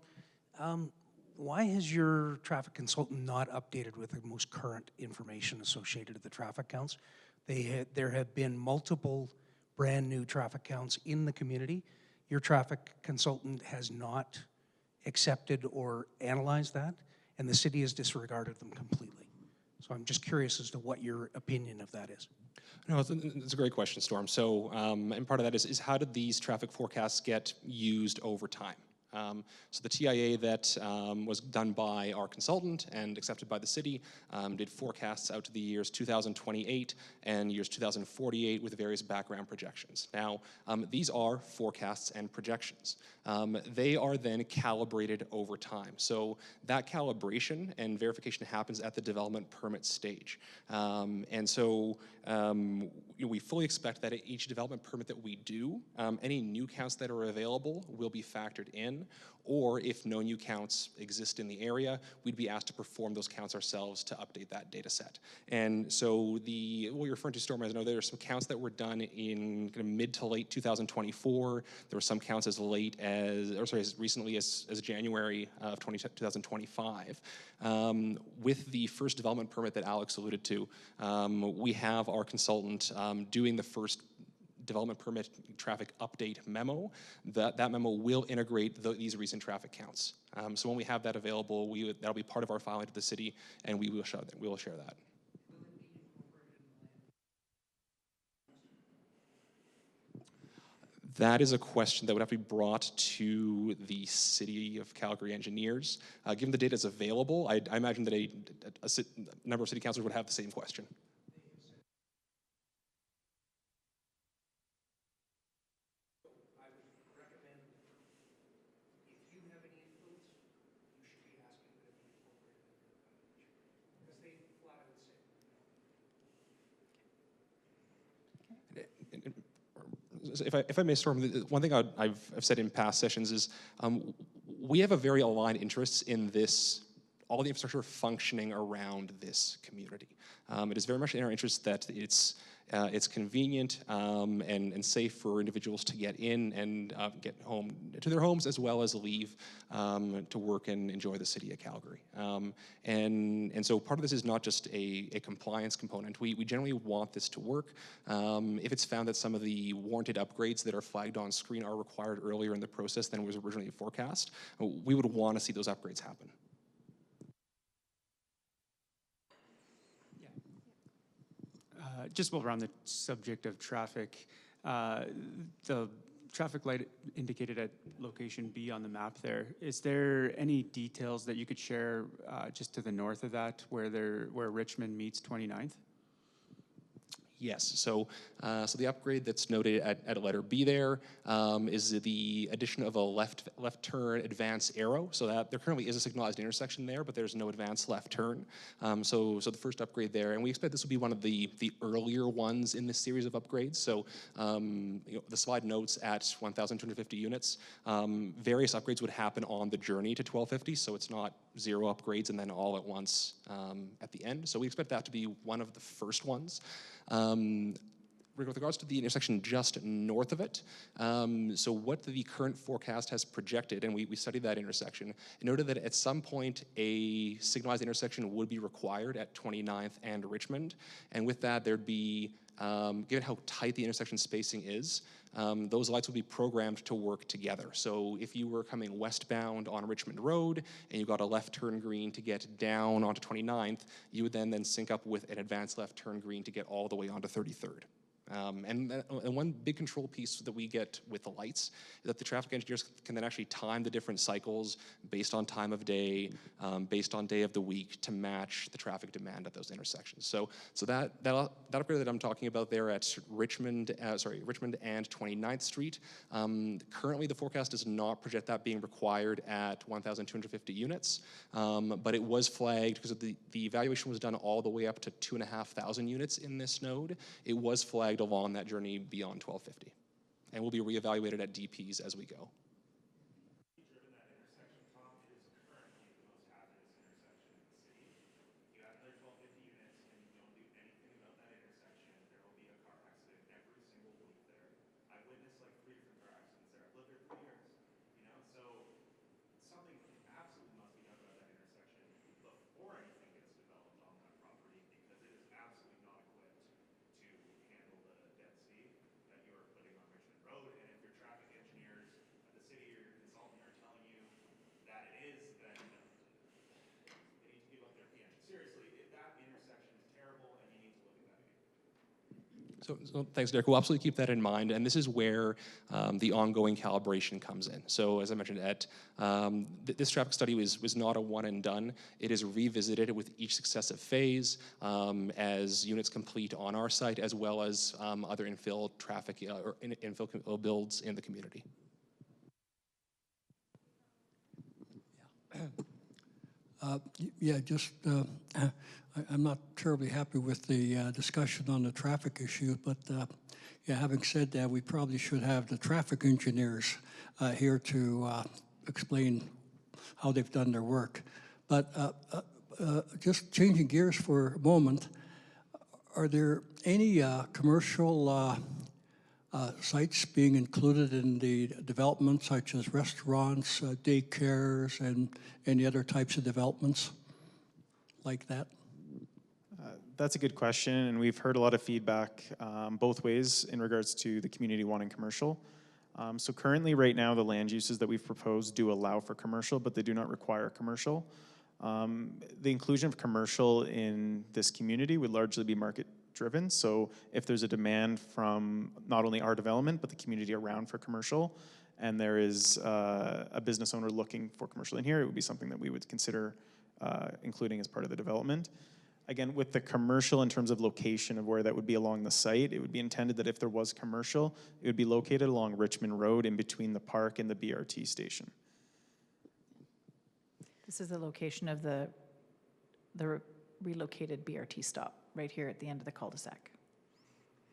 why has your traffic consultant not updated with the most current information associated with the traffic counts? There have been multiple brand new traffic counts in the community, your traffic consultant has not accepted or analyzed that, and the city has disregarded them completely. So I'm just curious as to what your opinion of that is. No, it's a great question, Storm. So, and part of that is how did these traffic forecasts get used over time? So the TIA that was done by our consultant and accepted by the city did forecasts out to the years 2028 and years 2048 with various background projections. Now, these are forecasts and projections. They are then calibrated over time. So that calibration and verification happens at the development permit stage. And so we fully expect that at each development permit that we do, any new counts that are available will be factored in, or if no new counts exist in the area, we'd be asked to perform those counts ourselves to update that data set. And so what you're referring to, Storm, I know there are some counts that were done in kind of mid to late 2024. There were some counts as recently as January of 2025. With the first development permit that Alex alluded to, we have our consultant doing the first development permit traffic update memo. That memo will integrate these recent traffic counts. So when we have that available, that'll be part of our filing to the city, and we will share that. That is a question that would have to be brought to the City of Calgary engineers. Given the data is available, I imagine that a number of city councilors would have the same question. If I may, Storm, one thing I've said in past sessions is we have a very aligned interest in this, all the infrastructure functioning around this community. It is very much in our interest that it's convenient and safe for individuals to get in and get home to their homes, as well as leave to work and enjoy the city of Calgary. And so part of this is not just a compliance component. We generally want this to work. If it's found that some of the warranted upgrades that are flagged on screen are required earlier in the process than was originally forecast, we would want to see those upgrades happen. Just while we're on the subject of traffic, the traffic light indicated at location B on the map there, is there any details that you could share just to the north of that where Richmond meets 29th? Yes, so the upgrade that's noted at letter B there is the addition of a left turn advance arrow. So that there currently is a signalized intersection there, but there's no advance left turn. So the first upgrade there, and we expect this will be one of the earlier ones in this series of upgrades. So the slide notes at 1,250 units, various upgrades would happen on the journey to 1,250. So it's not 0 upgrades and then all at once at the end. So we expect that to be one of the first ones. With regards to the intersection just north of it, so what the current forecast has projected, and we studied that intersection, it noted that at some point a signalized intersection would be required at 29th and Richmond, and with that there'd be, given how tight the intersection spacing is, those lights would be programmed to work together. So if you were coming westbound on Richmond Road and you got a left turn green to get down onto 29th, you would then sync up with an advanced left turn green to get all the way onto 33rd. And one big control piece that we get with the lights is that the traffic engineers can then actually time the different cycles based on time of day, based on day of the week to match the traffic demand at those intersections. So that upgrade that I'm talking about there at Richmond and 29th Street, currently the forecast does not project that being required at 1,250 units, but it was flagged because the evaluation was done all the way up to 2,500 units in this node. It was flagged along that journey beyond 1,250, and will be reevaluated at DPs as we go. Driven that intersection, Tom, it is currently the most hazardous intersection in the city. If you add another 1,250 units and you don't do anything about that intersection, there will be a car accident every single week there. I've witnessed like 3 different car accidents there. I've lived there for years, so something absolutely must be done about that intersection before anything gets developed on that property, because it is absolutely not equipped to handle the dead speed that you are putting on Richmond Road. And if your traffic engineers So thanks, Derek. We'll absolutely keep that in mind, and this is where the ongoing calibration comes in. So as I mentioned, this traffic study was not a one and done. It is revisited with each successive phase as units complete on our site, as well as other infill traffic or infill builds in the community. I'm not terribly happy with the discussion on the traffic issue, but yeah, having said that, we probably should have the traffic engineers here to explain how they've done their work. But just changing gears for a moment, are there any commercial sites being included in the development, such as restaurants, daycares, and any other types of developments like that? That's a good question, and we've heard a lot of feedback both ways in regards to the community wanting commercial. So currently, right now, the land uses that we've proposed do allow for commercial, but they do not require commercial. The inclusion of commercial in this community would largely be market driven. So if there's a demand from not only our development, but the community around for commercial, and there is a business owner looking for commercial in here, it would be something that we would consider including as part of the development. Again, with the commercial in terms of location of where that would be along the site, it would be intended that if there was commercial, it would be located along Richmond Road in between the park and the BRT station. This is the location of the relocated BRT stop, right here at the end of the cul-de-sac.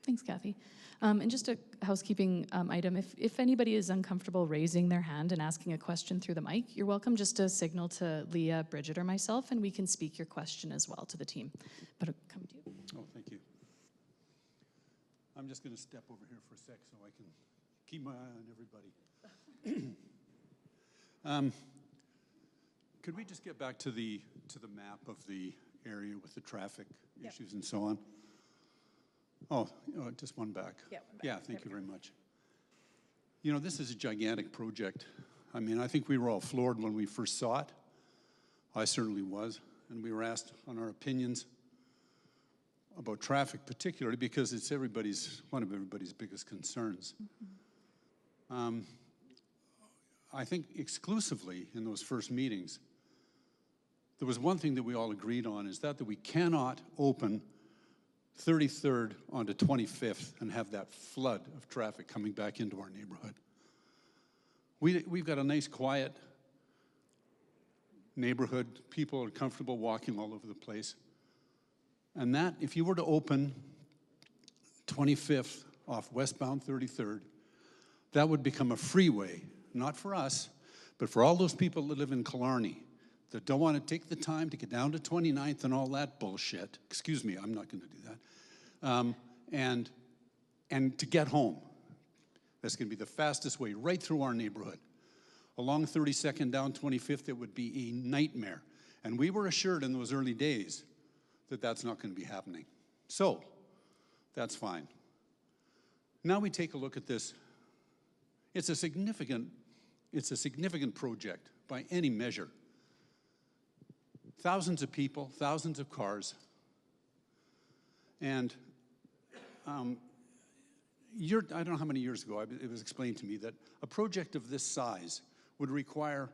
Thanks, Kathy. And just a housekeeping item, if anybody is uncomfortable raising their hand and asking a question through the mic, you're welcome just to signal to Leah, Bridget, or myself, and we can speak your question as well to the team. But come to you. Oh, thank you. I'm just going to step over here for a sec so I can keep my eye on everybody. Could we just get back to the map of the area with the traffic issues and so on? Oh, just one back. Yeah, thank you very much. You know, this is a gigantic project. I mean, I think we were all floored when we first saw it. I certainly was. And we were asked on our opinions about traffic, particularly because it's one of everybody's biggest concerns. Mm-hmm. I think exclusively in those first meetings, there was one thing that we all agreed on, is that we cannot open 33rd onto 25th and have that flood of traffic coming back into our neighborhood. We've got a nice, quiet neighborhood. People are comfortable walking all over the place. And that, if you were to open 25th off westbound 33rd, that would become a freeway, not for us, but for all those people that live in Killarney that don't want to take the time to get down to 29th and all that bullshit. Excuse me, I'm not going to do that. And to get home. That's going to be the fastest way right through our neighborhood. Along 32nd down 25th, it would be a nightmare. And we were assured in those early days that that's not going to be happening. So, that's fine. Now we take a look at this. It's a significant project by any measure. Thousands of people, thousands of cars. And I don't know how many years ago it was explained to me that a project of this size would require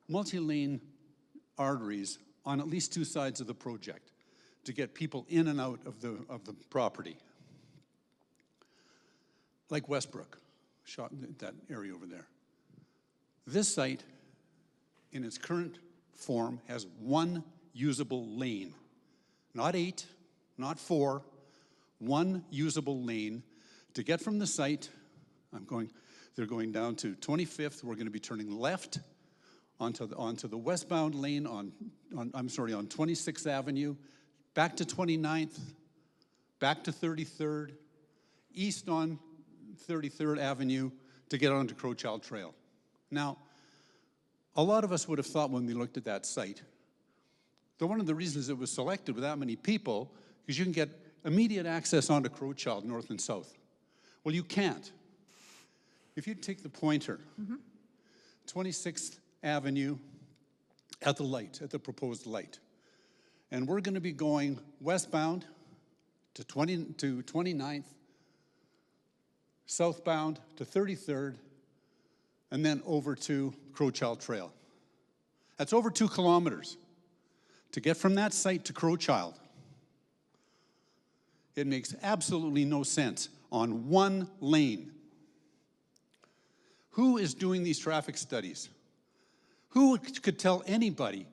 multi-lane arteries on at least two sides of the project to get people in and out of the property. Like Westbrook, that area over there. This site, in its current form, has one usable lane. Not 8, not 4, one usable lane to get from the site. They're going down to 25th. We're going to be turning left onto the westbound lane on 26th Avenue, back to 29th, back to 33rd, east on 33rd Avenue to get onto Crowchild Trail. Now, a lot of us would have thought when we looked at that site that one of the reasons it was selected with that many people is you can get immediate access onto Crowchild, north and south. Well, you can't. If you take the pointer, 26th Avenue at the proposed light, and we're going to be going westbound to 29th southbound to 33rd, and then over to Crowchild Trail. That's over 2 kilometers. To get from that site to Crowchild, it makes absolutely no sense on one lane. Who is doing these traffic studies? Who could tell anybody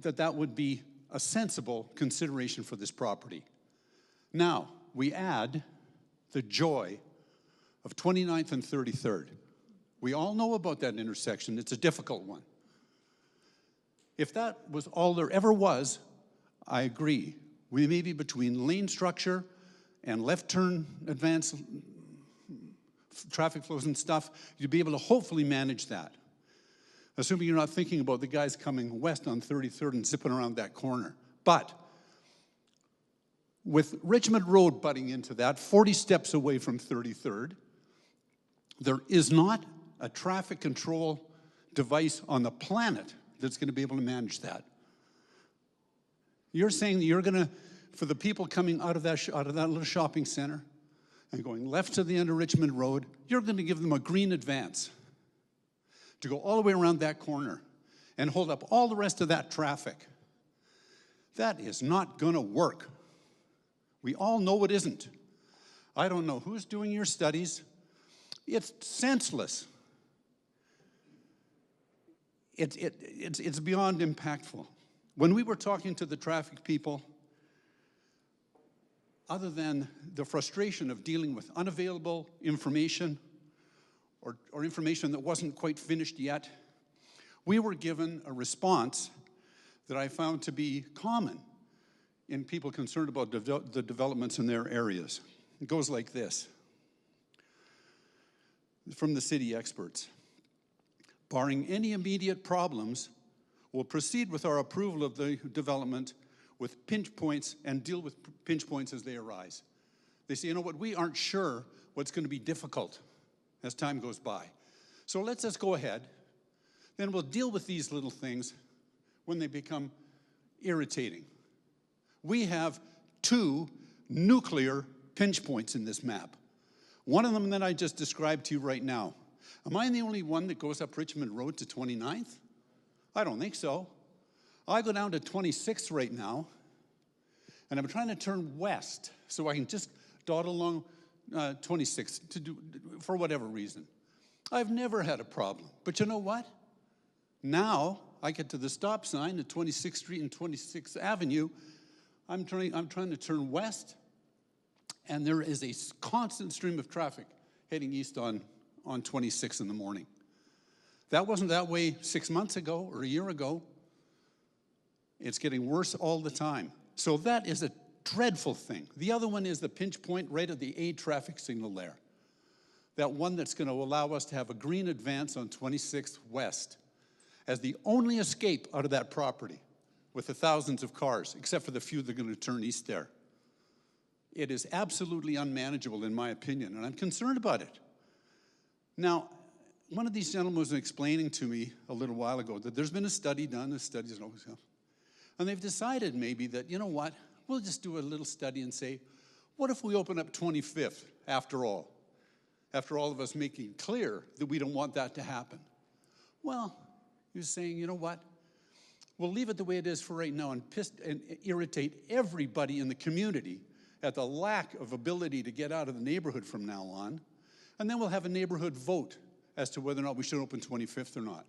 that that would be a sensible consideration for this property? Now, we add the joy of 29th and 33rd. We all know about that intersection. It's a difficult one. If that was all there ever was, I agree. We may be between lane structure and left turn advance traffic flows and stuff, you'd be able to hopefully manage that. Assuming you're not thinking about the guys coming west on 33rd and zipping around that corner. But with Richmond Road butting into that, 40 steps away from 33rd, there is not a traffic control device on the planet that's going to be able to manage that. You're saying that you're going to, for the people coming out of that little shopping center and going left to the end of Richmond Road, you're going to give them a green advance to go all the way around that corner and hold up all the rest of that traffic. That is not going to work. We all know it isn't. I don't know who's doing your studies. It's senseless. It's beyond impactful. When we were talking to the traffic people, other than the frustration of dealing with unavailable information or information that wasn't quite finished yet, we were given a response that I found to be common in people concerned about the developments in their areas. It goes like this, from the city experts. Barring any immediate problems, we'll proceed with our approval of the development with pinch points and deal with pinch points as they arise. They say, you know what, we aren't sure what's going to be difficult as time goes by. So let's just go ahead, then we'll deal with these little things when they become irritating. We have 2 nuclear pinch points in this map. One of them that I just described to you right now. Am I the only one that goes up Richmond Road to 29th? I don't think so. I go down to 26th right now, and I'm trying to turn west so I can just dawdle along 26th for whatever reason. I've never had a problem. But you know what? Now I get to the stop sign at 26th Street and 26th Avenue. I'm trying to turn west, and there is a constant stream of traffic heading east on 26 in the morning. That wasn't that way 6 months ago or a year ago. It's getting worse all the time. So that is a dreadful thing. The other one is the pinch point right at the A traffic signal there. That one that's going to allow us to have a green advance on 26th West as the only escape out of that property with the thousands of cars, except for the few that are going to turn east there. It is absolutely unmanageable in my opinion, and I'm concerned about it. Now, one of these gentlemen was explaining to me a little while ago that there's been a study done, and they've decided maybe that, you know what, we'll just do a little study and say, what if we open up 25th after all? After all of us making clear that we don't want that to happen. Well, he was saying, you know what, we'll leave it the way it is for right now and irritate everybody in the community at the lack of ability to get out of the neighborhood from now on, and then we'll have a neighborhood vote as to whether or not we should open 25th or not.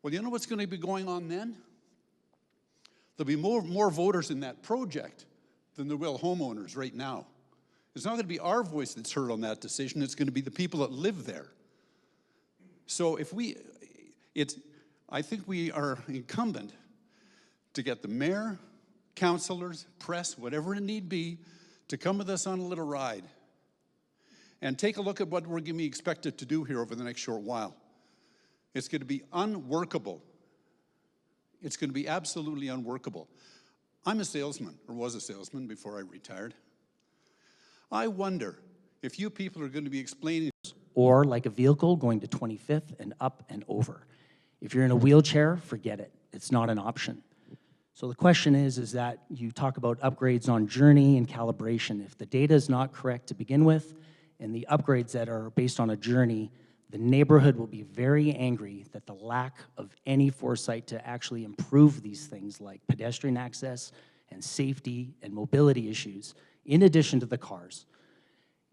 Well, you know what's going to be going on then? There'll be more voters in that project than there will homeowners right now. It's not going to be our voice that's heard on that decision. It's going to be the people that live there. So I think we are incumbent to get the mayor, councilors, press, whatever it need be, to come with us on a little ride and take a look at what we're going to be expected to do here over the next short while. It's going to be unworkable. It's going to be absolutely unworkable. I'm a salesman, or was a salesman before I retired. I wonder if you people are going to be explaining. Or like a vehicle going to 25th and up and over. If you're in a wheelchair, forget it. It's not an option. So the question is that you talk about upgrades on journey and calibration. If the data is not correct to begin with, and the upgrades that are based on a journey, the neighborhood will be very angry that the lack of any foresight to actually improve these things like pedestrian access and safety and mobility issues, in addition to the cars,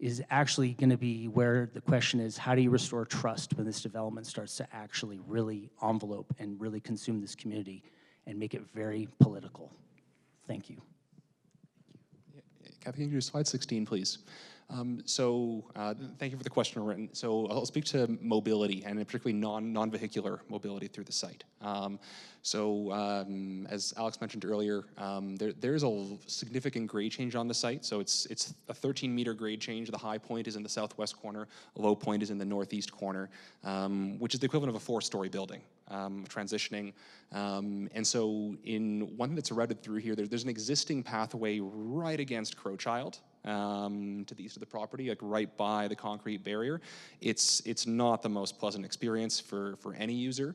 is actually going to be where the question is, how do you restore trust when this development starts to actually really envelope and really consume this community and make it very political? Thank you. Kathy, can you do slide 16, please? Thank you for the question, Renton. So I'll speak to mobility, and particularly non-vehicular mobility through the site. As Alex mentioned earlier, there's a significant grade change on the site. So it's a 13-meter grade change. The high point is in the southwest corner, a low point is in the northeast corner, which is the equivalent of a 4-story building. Transitioning. And so in one that's routed through here, there's an existing pathway right against Crowchild to the east of the property, like right by the concrete barrier. It's not the most pleasant experience for any user.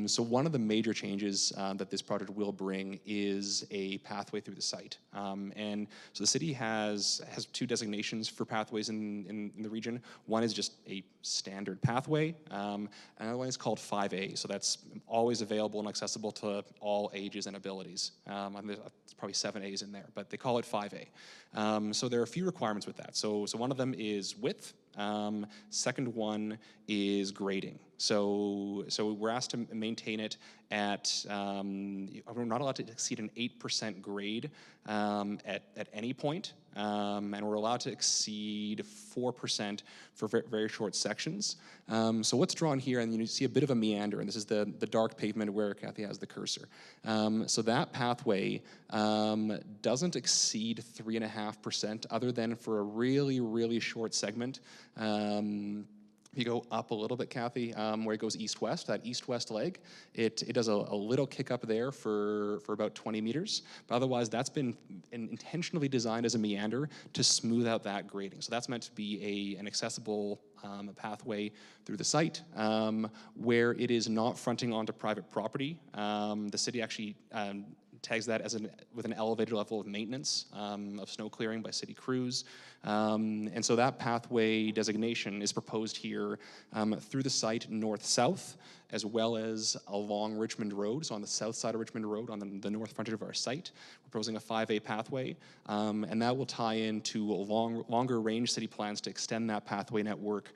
So one of the major changes that this project will bring is a pathway through the site. And so the city has 2 designations for pathways in the region. One is just a standard pathway, and another one is called 5A. So that's always available and accessible to all ages and abilities. There's probably 7 A's in there, but they call it 5A. So there are a few requirements with that. So one of them is width. Second one is grading. So we're asked to maintain it at, we're not allowed to exceed an 8% grade at any point, and we're allowed to exceed 4% for very short sections. So what's drawn here, and you see a bit of a meander, and this is the dark pavement where Kathy has the cursor. So that pathway doesn't exceed 3.5% other than for a really, really short segment. If you go up a little bit, Kathy, where it goes east-west, that east-west leg, it does a little kick up there for about 20 meters. But otherwise, that's been intentionally designed as a meander to smooth out that grading. So that's meant to be an accessible pathway through the site where it is not fronting onto private property. The city actually tags that with an elevated level of maintenance of snow clearing by city crews. And so that pathway designation is proposed here through the site north-south, as well as along Richmond Road. So on the south side of Richmond Road, on the north frontage of our site, we're proposing a 5A pathway, and that will tie into longer range city plans to extend that pathway network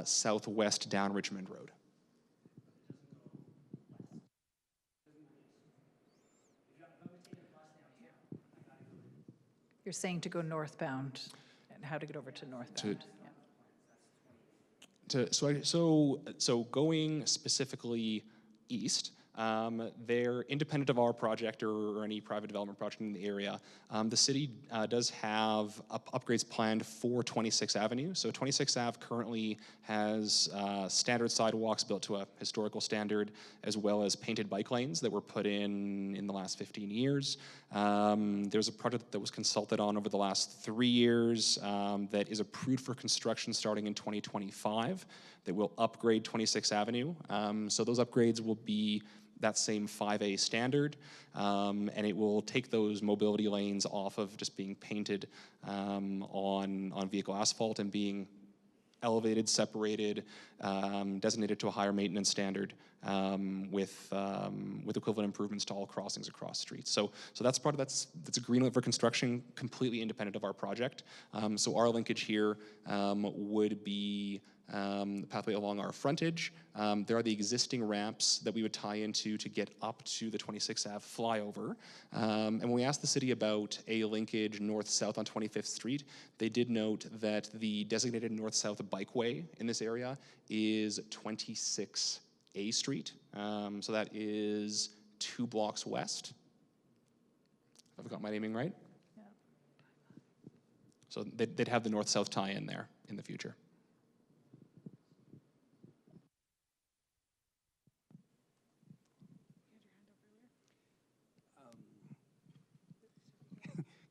southwest down Richmond Road. You're saying to go northbound and how to get over to northbound. So going specifically east, they're independent of our project or any private development project in the area. The city does have upgrades planned for 26th Avenue. So 26th Ave currently has standard sidewalks built to a historical standard, as well as painted bike lanes that were put in the last 15 years. There's a project that was consulted on over the last 3 years that is approved for construction starting in 2025 that will upgrade 26th Avenue. So those upgrades will be that same 5A standard, and it will take those mobility lanes off of just being painted on vehicle asphalt and being elevated, separated, designated to a higher maintenance standard with equivalent improvements to all crossings across streets. So that's part of that's a greenlit for construction, completely independent of our project. So our linkage here would be the pathway along our frontage. There are the existing ramps that we would tie into to get up to the 26th Ave flyover. And when we asked the city about a linkage north-south on 25th Street, they did note that the designated north-south bikeway in this area is 26A Street. So that is 2 blocks west. If I've got my naming right. Yeah. So they'd have the north-south tie-in there in the future.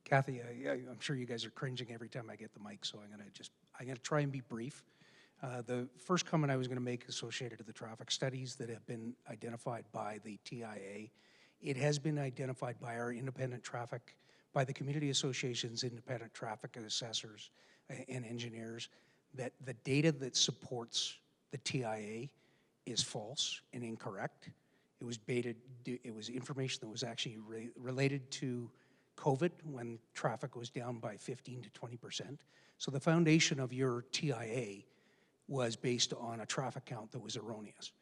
Kathy, I'm sure you guys are cringing every time I get the mic, so I'm gonna try and be brief. The first comment I was gonna make associated to the traffic studies that have been identified by the TIA, it has been identified by our by the community association's independent traffic assessors and engineers, that the data that supports the TIA is false and incorrect. It was information that was actually related to COVID when traffic was down by 15 to 20%. So the foundation of your TIA was based on a traffic count that was erroneous.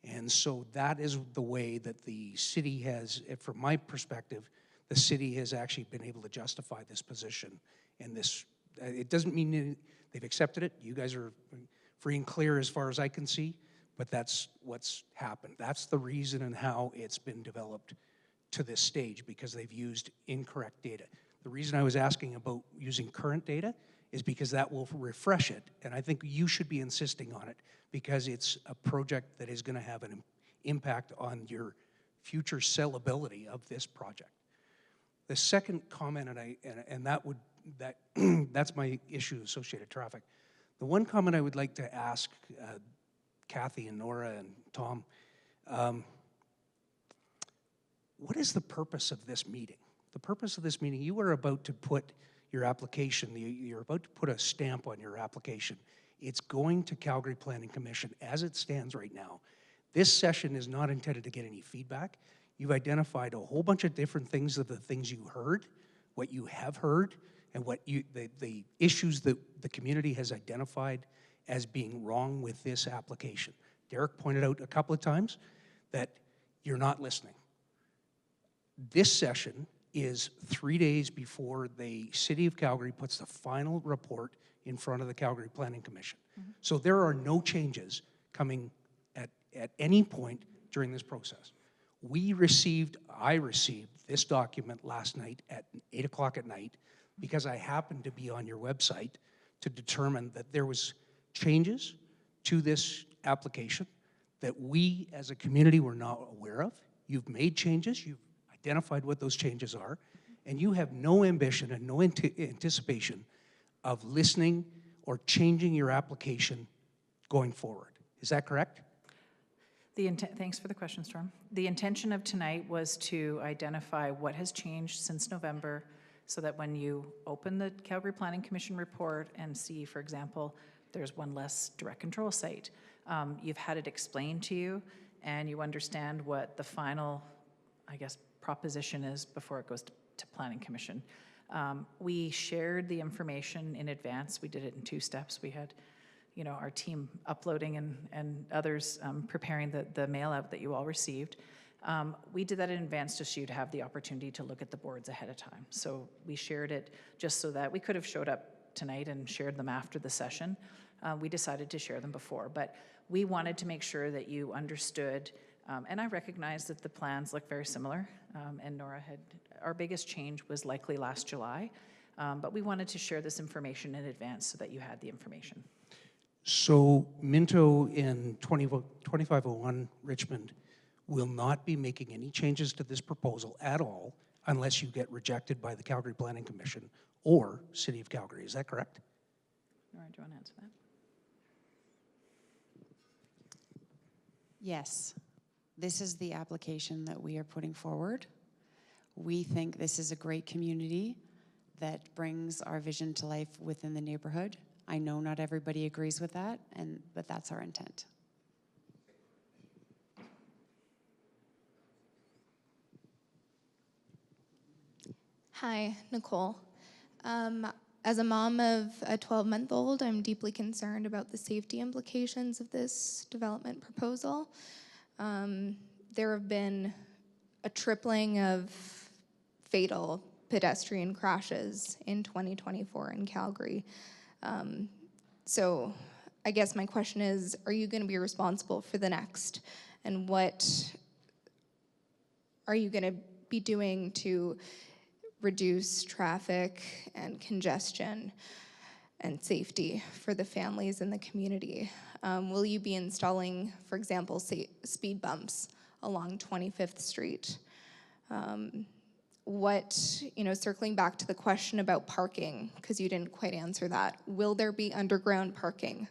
And so that is the way that the city has, from my perspective, the city has actually been able to justify this position. And this, it doesn't mean they've accepted it. You guys are free and clear as far as I can see, but that's what's happened. That's the reason and how it's been developed to this stage, because they've used incorrect data. The reason I was asking about using current data is because that will refresh it, and I think you should be insisting on it because it's a project that is going to have an impact on your future sellability of this project. The second comment, that's my issue associated traffic. The one comment I would like to ask Kathy and Nora and Tom, what is the purpose of this meeting? The purpose of this meeting, you are about to put your application, you're about to put a stamp on your application. It's going to Calgary Planning Commission as it stands right now. This session is not intended to get any feedback. You've identified a whole bunch of different things of the things you heard, what you have heard, and what the issues that the community has identified as being wrong with this application. Derek pointed out a couple of times that you're not listening. This session is 3 days before the City of Calgary puts the final report in front of the Calgary Planning Commission. So there are no changes coming at any point during this process. I received this document last night at 8 o'clock at night because I happened to be on your website to determine that there was changes to this application that we as a community were not aware of. You've made changes, you've identified what those changes are, and you have no ambition and no anticipation of listening or changing your application going forward. Is that correct? Thanks for the question, Storm. The intention of tonight was to identify what has changed since November so that when you open the Calgary Planning Commission report and see, for example, there's one less direct control site, you've had it explained to you and you understand what the final, I guess, proposition is before it goes to Planning Commission. We shared the information in advance. We did it in 2 steps. We had our team uploading and others preparing the mail out that you all received. We did that in advance just so you'd have the opportunity to look at the boards ahead of time. So we shared it just so that we could have showed up tonight and shared them after the session. We decided to share them before, but we wanted to make sure that you understood, and I recognize that the plans look very similar, and Nora our biggest change was likely last July, but we wanted to share this information in advance so that you had the information. So Minto in 2501 Richmond will not be making any changes to this proposal at all unless you get rejected by the Calgary Planning Commission or City of Calgary. Is that correct? Nora, do you want to answer that? Yes. This is the application that we are putting forward. We think this is a great community that brings our vision to life within the neighborhood. I know not everybody agrees with that, but that's our intent. Hi, Nicole. As a mom of a 12-month-old, I'm deeply concerned about the safety implications of this development proposal. There have been a tripling of fatal pedestrian crashes in 2024 in Calgary. So I guess my question is, are you going to be responsible for the next? And what are you going to be doing to reduce traffic and congestion and safety for the families in the community? Will you be installing, for example, speed bumps along 25th Street? Circling back to the question about parking, because you didn't quite answer that, will there be underground parking?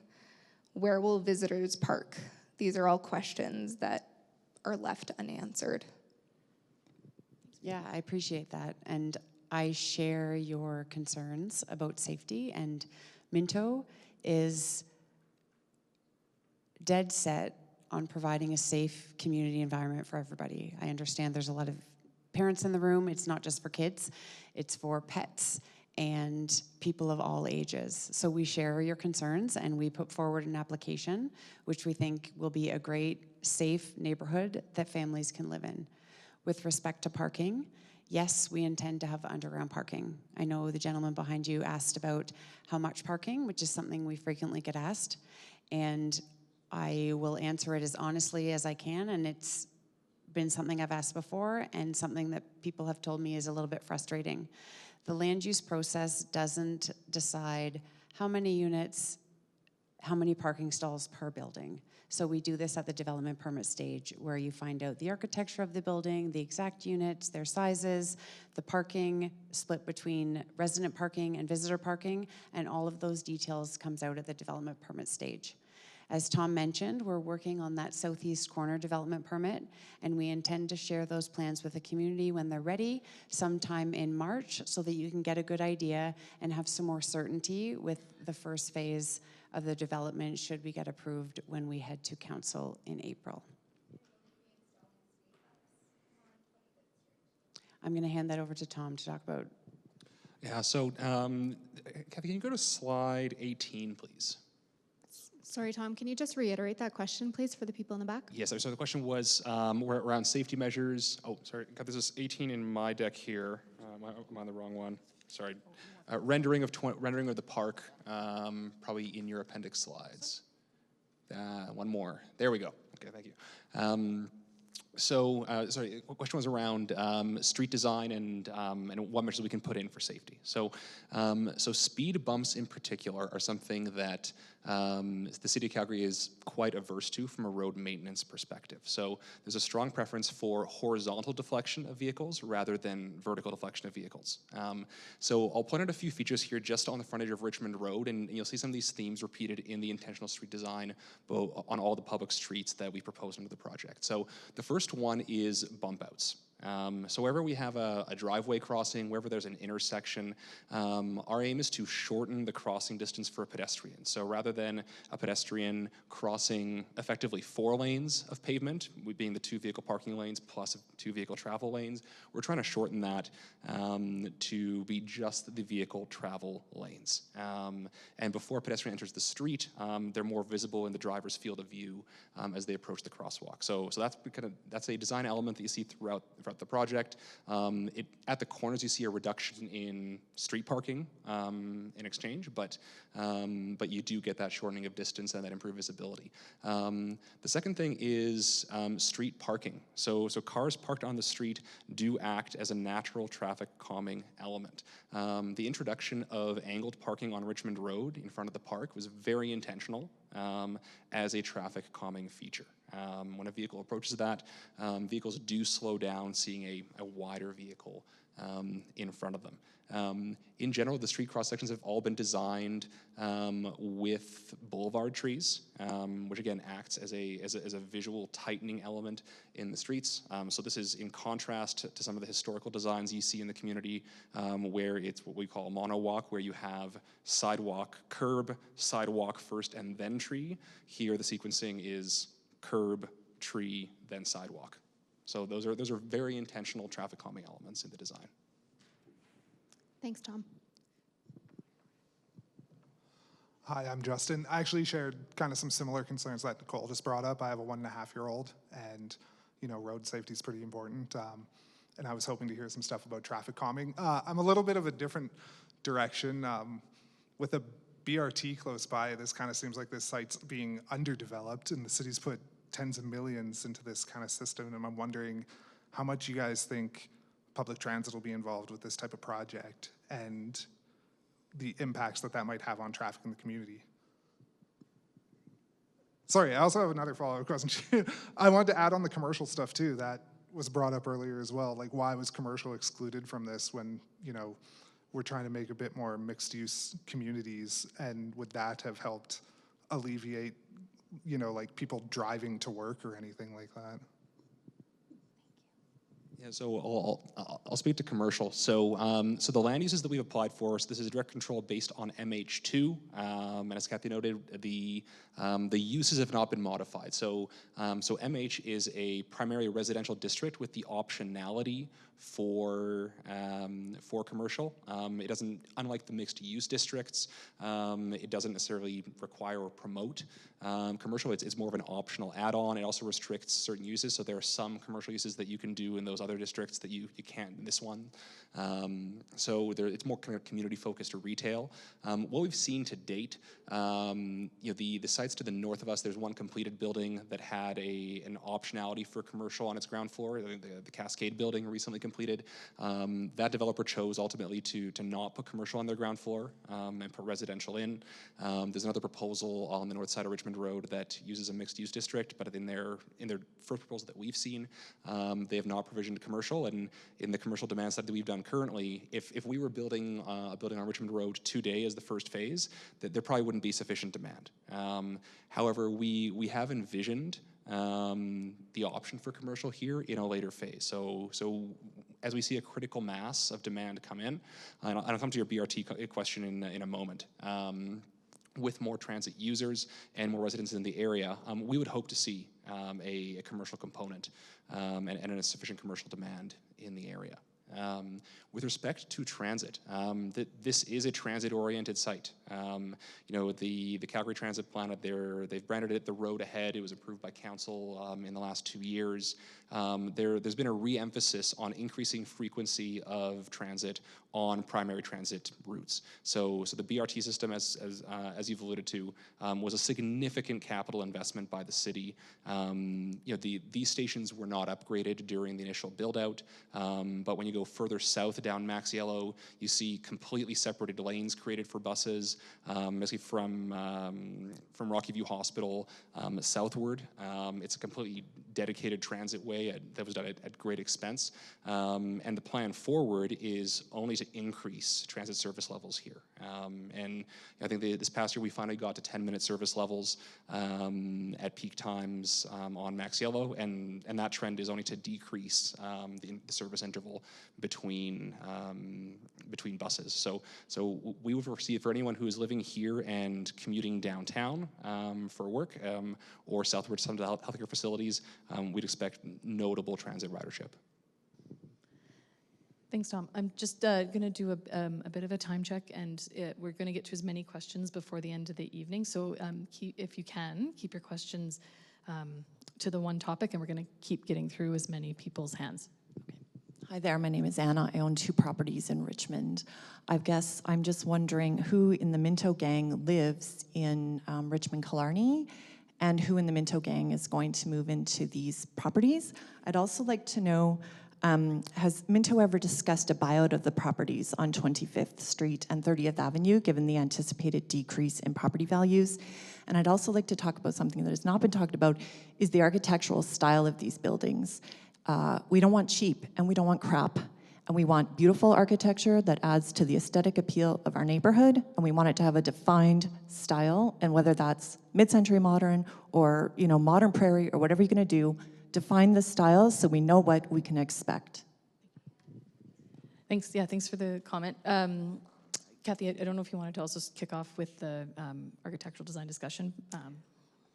Where will visitors park? These are all questions that are left unanswered. Yeah, I appreciate that. And I share your concerns about safety, and Minto is dead set on providing a safe community environment for everybody. I understand there's a lot of parents in the room. It's not just for kids, it's for pets and people of all ages. So we share your concerns and we put forward an application which we think will be a great, safe neighborhood that families can live in. With respect to parking, yes, we intend to have underground parking. I know the gentleman behind you asked about how much parking, which is something we frequently get asked, and I will answer it as honestly as I can, and it's been something I've asked before and something that people have told me is a little bit frustrating. The land use process doesn't decide how many units, how many parking stalls per building. So we do this at the development permit stage, where you find out the architecture of the building, the exact units, their sizes, the parking split between resident parking and visitor parking, and all of those details comes out at the development permit stage. As Tom mentioned, we're working on that southeast corner development permit, and we intend to share those plans with the community when they're ready, sometime in March, so that you can get a good idea and have some more certainty with the first phase of the development, should we get approved when we head to council in April. I'm going to hand that over to Tom to talk about. Yeah, so Kathy, can you go to slide 18, please? Sorry, Tom, can you just reiterate that question, please, for the people in the back? Yes, so the question was around safety measures. Oh, sorry, this is 18 in my deck here. I'm on the wrong one. Sorry. Rendering of the park, probably in your appendix slides. One more. There we go. Okay, thank you. Sorry, the question was around street design and what measures we can put in for safety. So speed bumps in particular are something that the City of Calgary is quite averse to from a road maintenance perspective. So there's a strong preference for horizontal deflection of vehicles rather than vertical deflection of vehicles. So I'll point out a few features here just on the frontage of Richmond Road, and you'll see some of these themes repeated in the intentional street design on all the public streets that we propose under the project. So the first one is bump outs. So wherever we have a driveway crossing, wherever there's an intersection, our aim is to shorten the crossing distance for a pedestrian. So rather than a pedestrian crossing effectively 4 lanes of pavement, being the 2 vehicle parking lanes plus 2 vehicle travel lanes, we're trying to shorten that to be just the vehicle travel lanes. And before a pedestrian enters the street, they're more visible in the driver's field of view as they approach the crosswalk. So that's a design element that you see throughout the project. At the corners, you see a reduction in street parking in exchange, but you do get that shortening of distance and that improved visibility. The second thing is street parking. So cars parked on the street do act as a natural traffic calming element. The introduction of angled parking on Richmond Road in front of the park was very intentional as a traffic calming feature. When a vehicle approaches that, vehicles do slow down, seeing a wider vehicle in front of them. In general, the street cross sections have all been designed with boulevard trees, which again acts as a visual tightening element in the streets. So this is in contrast to some of the historical designs you see in the community, where it's what we call a monowalk, where you have sidewalk, curb, sidewalk first, and then tree. Here, the sequencing is curb, tree, then sidewalk. So those are very intentional traffic calming elements in the design. Thanks, Tom. Hi, I'm Justin. I actually shared kind of some similar concerns that Nicole just brought up. I have a 1.5-year-old, and road safety is pretty important. And I was hoping to hear some stuff about traffic calming. I'm a little bit of a different direction. With a BRT close by, this kind of seems like this site's being underdeveloped, and the city's put tens of millions into this kind of system, and I'm wondering how much you guys think public transit will be involved with this type of project and the impacts that might have on traffic in the community. Sorry, I also have another follow-up question. I wanted to add on the commercial stuff too. That was brought up earlier as well. Like, why was commercial excluded from this when, we're trying to make a bit more mixed-use communities, and would that have helped alleviate, like people driving to work or anything like that? Yeah, so I'll speak to commercial. So so the land uses that we've applied for, so this is direct control based on MH2, and as Kathy noted, the uses have not been modified. So so MH is a primary residential district with the optionality for commercial. It doesn't, unlike the mixed use districts, it doesn't necessarily require or promote commercial. It's more of an optional add-on. It also restricts certain uses. So there are some commercial uses that you can do in those other districts that you can't in this one. So it's more kind of community focused or retail. What we've seen to date, you know, the sites to the north of us, there's one completed building that had an optionality for commercial on its ground floor. The Cascade building recently completed. That developer chose ultimately to not put commercial on their ground floor and put residential in. There's another proposal on the north side of Richmond Road that uses a mixed use district, but in their first proposal that we've seen, they have not provisioned commercial. And in the commercial demand study that we've done currently, if we were building a building on Richmond Road today as the first phase, that there probably wouldn't be sufficient demand. However, we have envisioned the option for commercial here in a later phase. So as we see a critical mass of demand come in, and I'll come to your BRT question in a moment, with more transit users and more residents in the area, we would hope to see a commercial component and a sufficient commercial demand in the area. With respect to transit, this is a transit-oriented site. You know, the Calgary Transit Plan, they've branded it the Road Ahead. It was approved by council in the last 2 years. There's been a re-emphasis on increasing frequency of transit on primary transit routes. So the BRT system, as you've alluded to, was a significant capital investment by the city. You know, these stations were not upgraded during the initial build-out, but when you go further south down Max Yellow, you see completely separated lanes created for buses, basically from Rocky View Hospital southward. It's a completely dedicated transit way that was done at great expense. And the plan forward is only to increase transit service levels here. And I think this past year we finally got to 10-minute service levels at peak times on Max Yellow, and that trend is only to decrease the service interval between buses. So we would foresee for anyone who is living here and commuting downtown for work or southward to some of the healthcare facilities, we'd expect notable transit ridership. Thanks, Tom. I'm just going to do a bit of a time check, and we're going to get to as many questions before the end of the evening. So if you can, keep your questions to the one topic, and we're going to keep getting through as many people's hands. Hi there, my name is Anna. I own 2 properties in Richmond. I guess I'm just wondering who in the Minto gang lives in Richmond Killarney, and who in the Minto gang is going to move into these properties. I'd also like to know, has Minto ever discussed a buyout of the properties on 25th Street and 30th Avenue, given the anticipated decrease in property values? And I'd also like to talk about something that has not been talked about, is the architectural style of these buildings. We don't want cheap, and we don't want crap. And we want beautiful architecture that adds to the aesthetic appeal of our neighborhood, and we want it to have a defined style, and whether that's mid-century modern or, you know, modern prairie or whatever you're gonna do, define the style so we know what we can expect. Thanks, yeah, thanks for the comment. Kathy, I don't know if you wanted to also kick off with the architectural design discussion.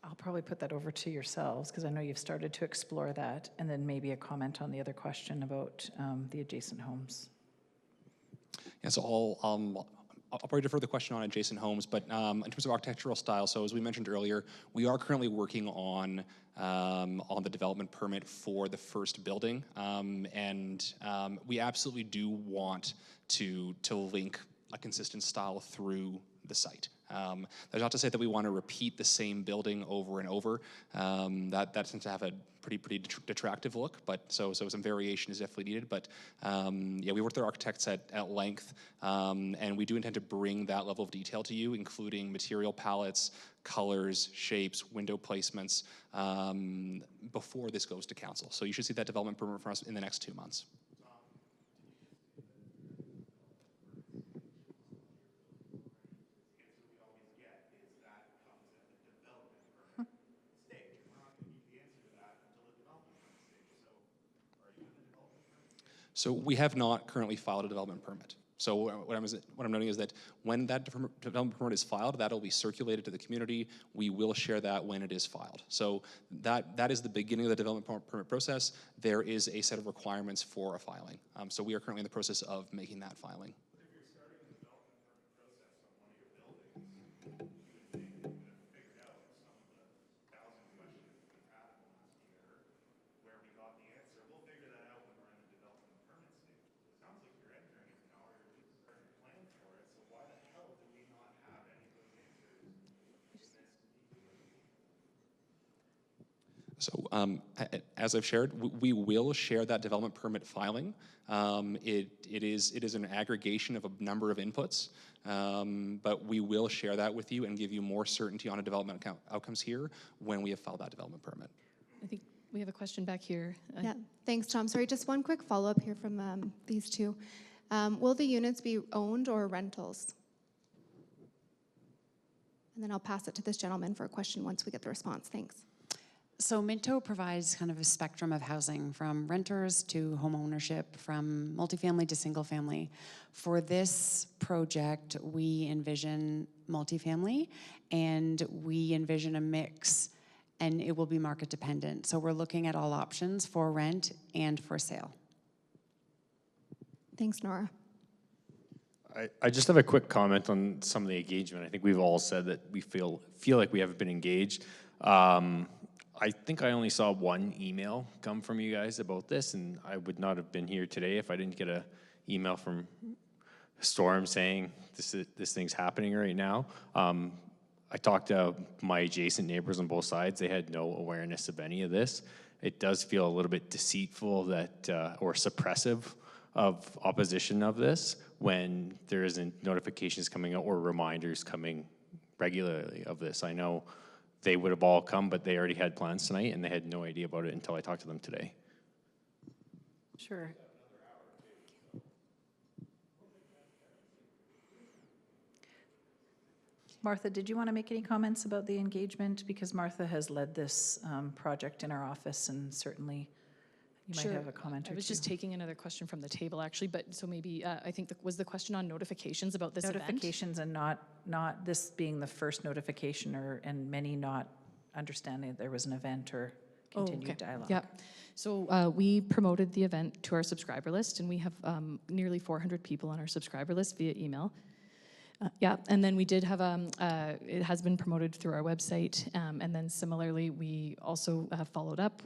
I'll probably put that over to yourselves, because I know you've started to explore that, and then maybe a comment on the other question about the adjacent homes. Yeah, so I'll probably defer the question on adjacent homes, but in terms of architectural style, so as we mentioned earlier, we are currently working on the development permit for the first building, and we absolutely do want to link a consistent style through the site. That's not to say that we want to repeat the same building over and over. That tends to have a pretty detractive look, but so some variation is definitely needed. But yeah, we worked with our architects at length, and we do intend to bring that level of detail to you, including material palettes, colors, shapes, window placements, before this goes to council. So you should see that development permit from us in the next 2 months. So we have not currently filed a development permit. So what I'm noting is that when that development permit is filed, that'll be circulated to the community. We will share that when it is filed. So that is the beginning of the development permit process. There is a set of requirements for a filing. So we are currently in the process of making that filing. So as I've shared, we will share that development permit filing. It is an aggregation of a number of inputs, but we will share that with you and give you more certainty on a development outcomes here when we have filed that development permit. I think we have a question back here. Yeah, thanks, Tom. Sorry, just one quick follow-up here from these two. Will the units be owned or rentals? And then I'll pass it to this gentleman for a question once we get the response. Thanks. So Minto provides kind of a spectrum of housing, from renters to home ownership, from multifamily to single family. For this project, we envision multifamily, and we envision a mix, and it will be market dependent. So we're looking at all options for rent and for sale. Thanks, Nora. I just have a quick comment on some of the engagement. I think we've all said that we feel like we haven't been engaged. I think I only saw one email come from you guys about this, and I would not have been here today if I didn't get an email from Storm saying this thing's happening right now. I talked to my adjacent neighbors on both sides. They had no awareness of any of this. It does feel a little bit deceitful that or suppressive of opposition of this when there isn't notifications coming out or reminders coming regularly of this. I know they would have all come, but they already had plans tonight, and they had no idea about it until I talked to them today. Sure. Martha, did you want to make any comments about the engagement? Because Martha has led this project in our office, and certainly you might have a comment or two. I was just taking another question from the table, actually, but so maybe, I think, was the question on notifications about this event? Notifications, and not this being the first notification, and many not understanding that there was an event or continued dialogue. Yeah. So we promoted the event to our subscriber list, and we have nearly 400 people on our subscriber list via email. Yeah, and then we did have, it has been promoted through our website, and then similarly, we also followed up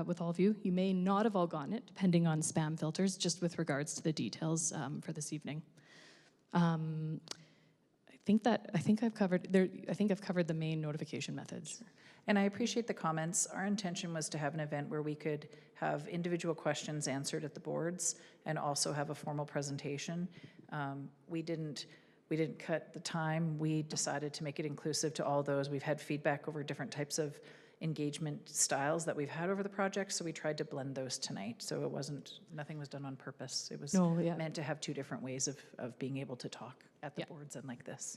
with all of you. You may not have all gotten it, depending on spam filters, just with regards to the details for this evening. I think I've covered the main notification methods. Sure. And I appreciate the comments. Our intention was to have an event where we could have individual questions answered at the boards and also have a formal presentation. We didn't cut the time. We decided to make it inclusive to all those. We've had feedback over different types of engagement styles that we've had over the project, so we tried to blend those tonight. So nothing was done on purpose. It was meant to have two different ways of being able to talk at the boards and like this.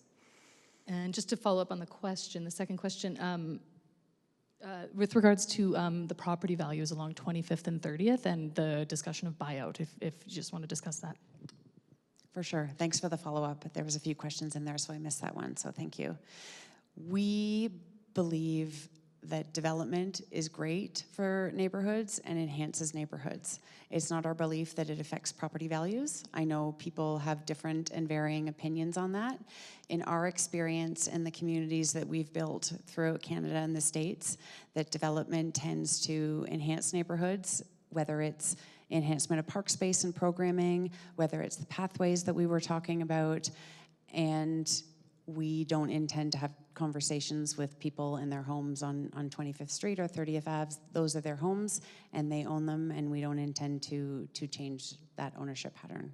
And just to follow up on the second question, with regards to the property values along 25th and 30th and the discussion of buyout, if you just want to discuss that. For sure. Thanks for the follow-up. There was a few questions in there, so I missed that one, so thank you. We believe that development is great for neighborhoods and enhances neighborhoods. It's not our belief that it affects property values. I know people have different and varying opinions on that. In our experience in the communities that we've built throughout Canada and the States, that development tends to enhance neighborhoods, whether it's enhancement of park space and programming, whether it's the pathways that we were talking about, and we don't intend to have conversations with people in their homes on 25th Street or 30th Ave. Those are their homes, and they own them, and we don't intend to change that ownership pattern.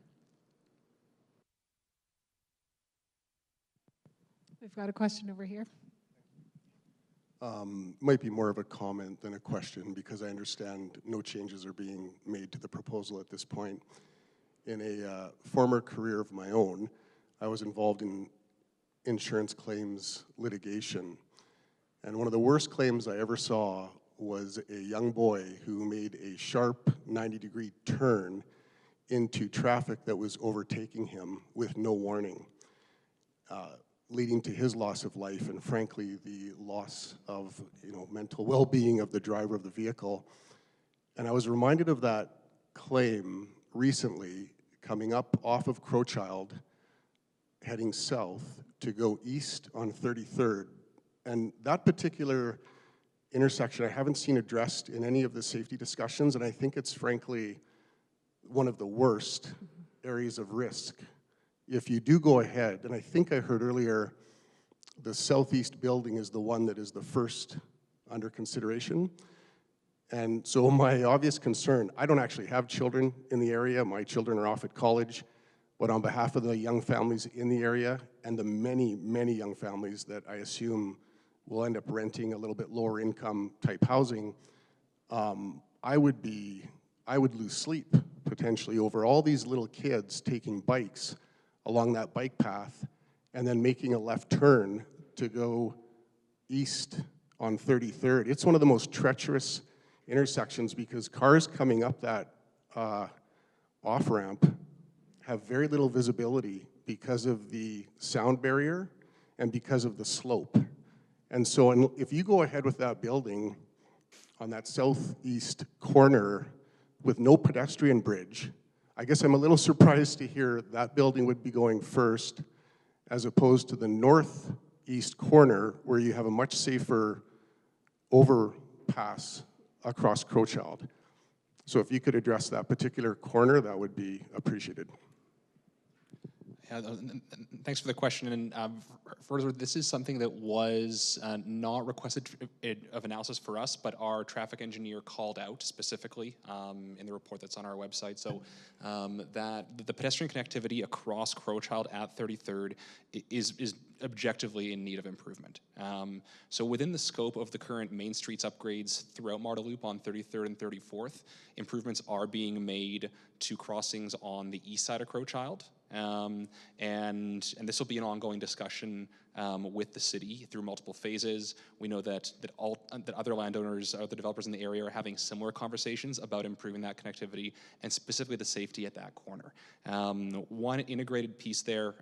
We've got a question over here. Might be more of a comment than a question, because I understand no changes are being made to the proposal at this point. In a former career of my own, I was involved in insurance claims litigation. And one of the worst claims I ever saw was a young boy who made a sharp 90-degree turn into traffic that was overtaking him with no warning, leading to his loss of life and frankly the loss of mental well-being of the driver of the vehicle. And I was reminded of that claim recently coming up off of Crowchild, heading south to go east on 33rd. And that particular intersection I haven't seen addressed in any of the safety discussions, and I think it's frankly one of the worst areas of risk. If you do go ahead, and I think I heard earlier, the southeast building is the one that is the first under consideration. And so my obvious concern, I don't actually have children in the area, my children are off at college, but on behalf of the young families in the area and the many, many young families that I assume will end up renting a little bit lower income type housing, I would lose sleep potentially over all these little kids taking bikes along that bike path and then making a left turn to go east on 33rd. It's one of the most treacherous intersections because cars coming up that off-ramp have very little visibility because of the sound barrier and because of the slope. And so if you go ahead with that building on that southeast corner with no pedestrian bridge, I guess I'm a little surprised to hear that building would be going first as opposed to the northeast corner where you have a much safer overpass across Crowchild. So if you could address that particular corner, that would be appreciated. Thanks for the question. And further, this is something that was not requested of analysis for us, but our traffic engineer called out specifically in the report that's on our website. So that the pedestrian connectivity across Crowchild at 33rd is objectively in need of improvement. So within the scope of the current main streets upgrades throughout Marda Loop on 33rd and 34th, improvements are being made to crossings on the east side of Crowchild. And this will be an ongoing discussion with the city through multiple phases. We know that other landowners or the developers in the area are having similar conversations about improving that connectivity and specifically the safety at that corner. One integrated piece there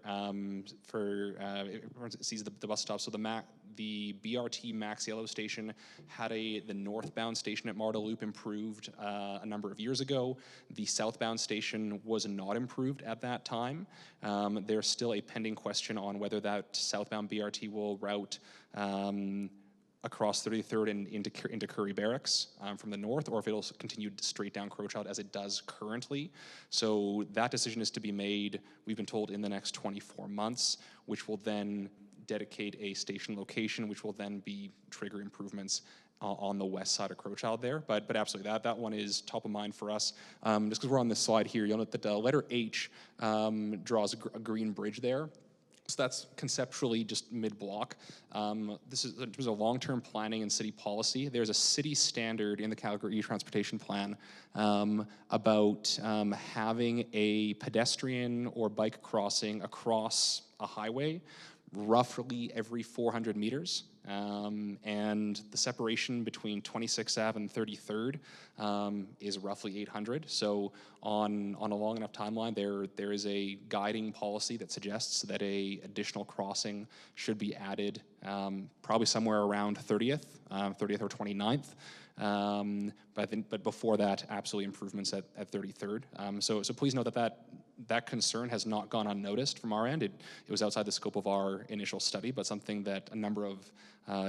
for everyone sees the bus stop. So the BRT Max Yellow station had the northbound station at Marda Loop improved a number of years ago. The southbound station was not improved at that time. There's still a pending question on whether that southbound BRT will route across 33rd and into Curry Barracks from the north, or if it'll continue straight down Crowchild as it does currently. So that decision is to be made, we've been told, in the next 24 months, which will then dedicate a station location, which will then trigger improvements on the west side of Crowchild there. But absolutely, that one is top of mind for us. Just because we're on this slide here, you'll note that the letter H draws a green bridge there. So that's conceptually just mid-block. This is in terms of long-term planning and city policy. There's a city standard in the Calgary Transportation Plan about having a pedestrian or bike crossing across a highway roughly every 400 meters. And the separation between 26th Ave and 33rd is roughly 800. So on a long enough timeline, there is a guiding policy that suggests that a additional crossing should be added probably somewhere around 30th or 29th. But before that, absolutely improvements at 33rd. So please note that concern has not gone unnoticed from our end. It was outside the scope of our initial study, but something that a number of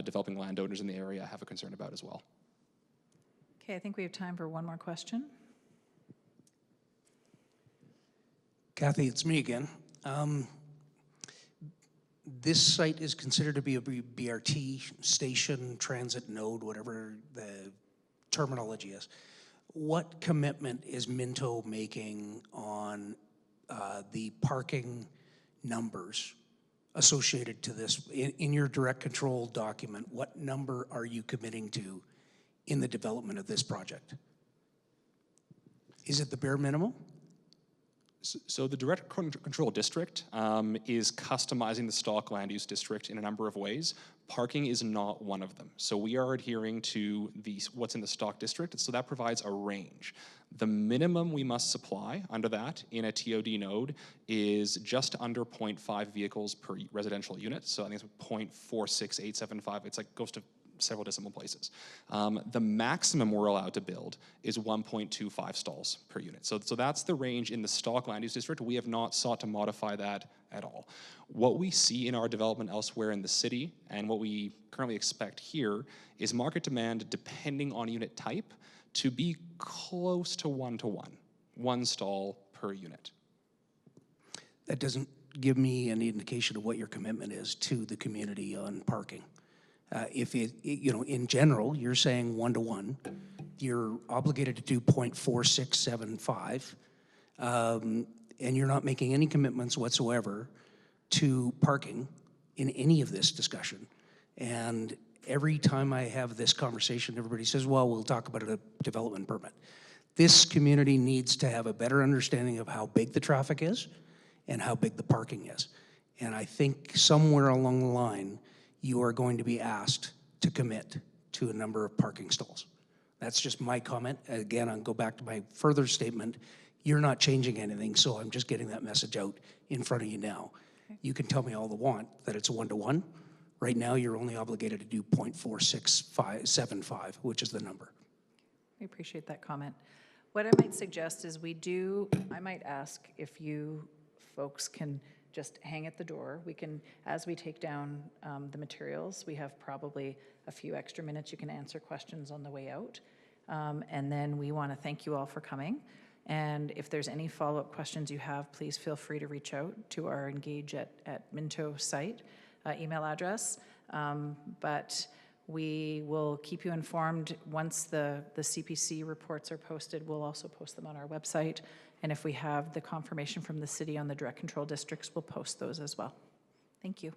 developing landowners in the area have a concern about as well. Okay, I think we have time for one more question. Kathy, it's me again. This site is considered to be a BRT station, transit node, whatever the terminology is. What commitment is Minto making on the parking numbers associated to this? In your direct control document, what number are you committing to in the development of this project? Is it the bare minimum? So the direct control district is customizing the stock land use district in a number of ways. Parking is not one of them. So we are adhering to what's in the stock district, so that provides a range. The minimum we must supply under that in a TOD node is just under 0.5 vehicles per residential unit. So I think it's 0.46875. It's like goes to several decimal places. The maximum we're allowed to build is 1.25 stalls per unit. So that's the range in the stock land use district. We have not sought to modify that at all. What we see in our development elsewhere in the city and what we currently expect here is market demand depending on unit type to be close to 1-to-1, 1 stall per unit. That doesn't give me any indication of what your commitment is to the community on parking. If in general, you're saying 1-to-1, you're obligated to do 0.4675, and you're not making any commitments whatsoever to parking in any of this discussion. And every time I have this conversation, everybody says, well, we'll talk about a development permit. This community needs to have a better understanding of how big the traffic is and how big the parking is. And I think somewhere along the line, you are going to be asked to commit to a number of parking stalls. That's just my comment. Again, I'll go back to my further statement. You're not changing anything, so I'm just getting that message out in front of you now. Okay. You can tell me all the want that it's 1-to-1. Right now, you're only obligated to do 0.4675, which is the number. I appreciate that comment. What I might suggest is I might ask if you folks can just hang at the door. We can, as we take down the materials, we have probably a few extra minutes. You can answer questions on the way out. And then we want to thank you all for coming. And if there's any follow-up questions you have, please feel free to reach out to our engage at Minto site email address. But we will keep you informed once the CPC reports are posted. We'll also post them on our website. And if we have the confirmation from the city on the direct control districts, we'll post those as well. Thank you.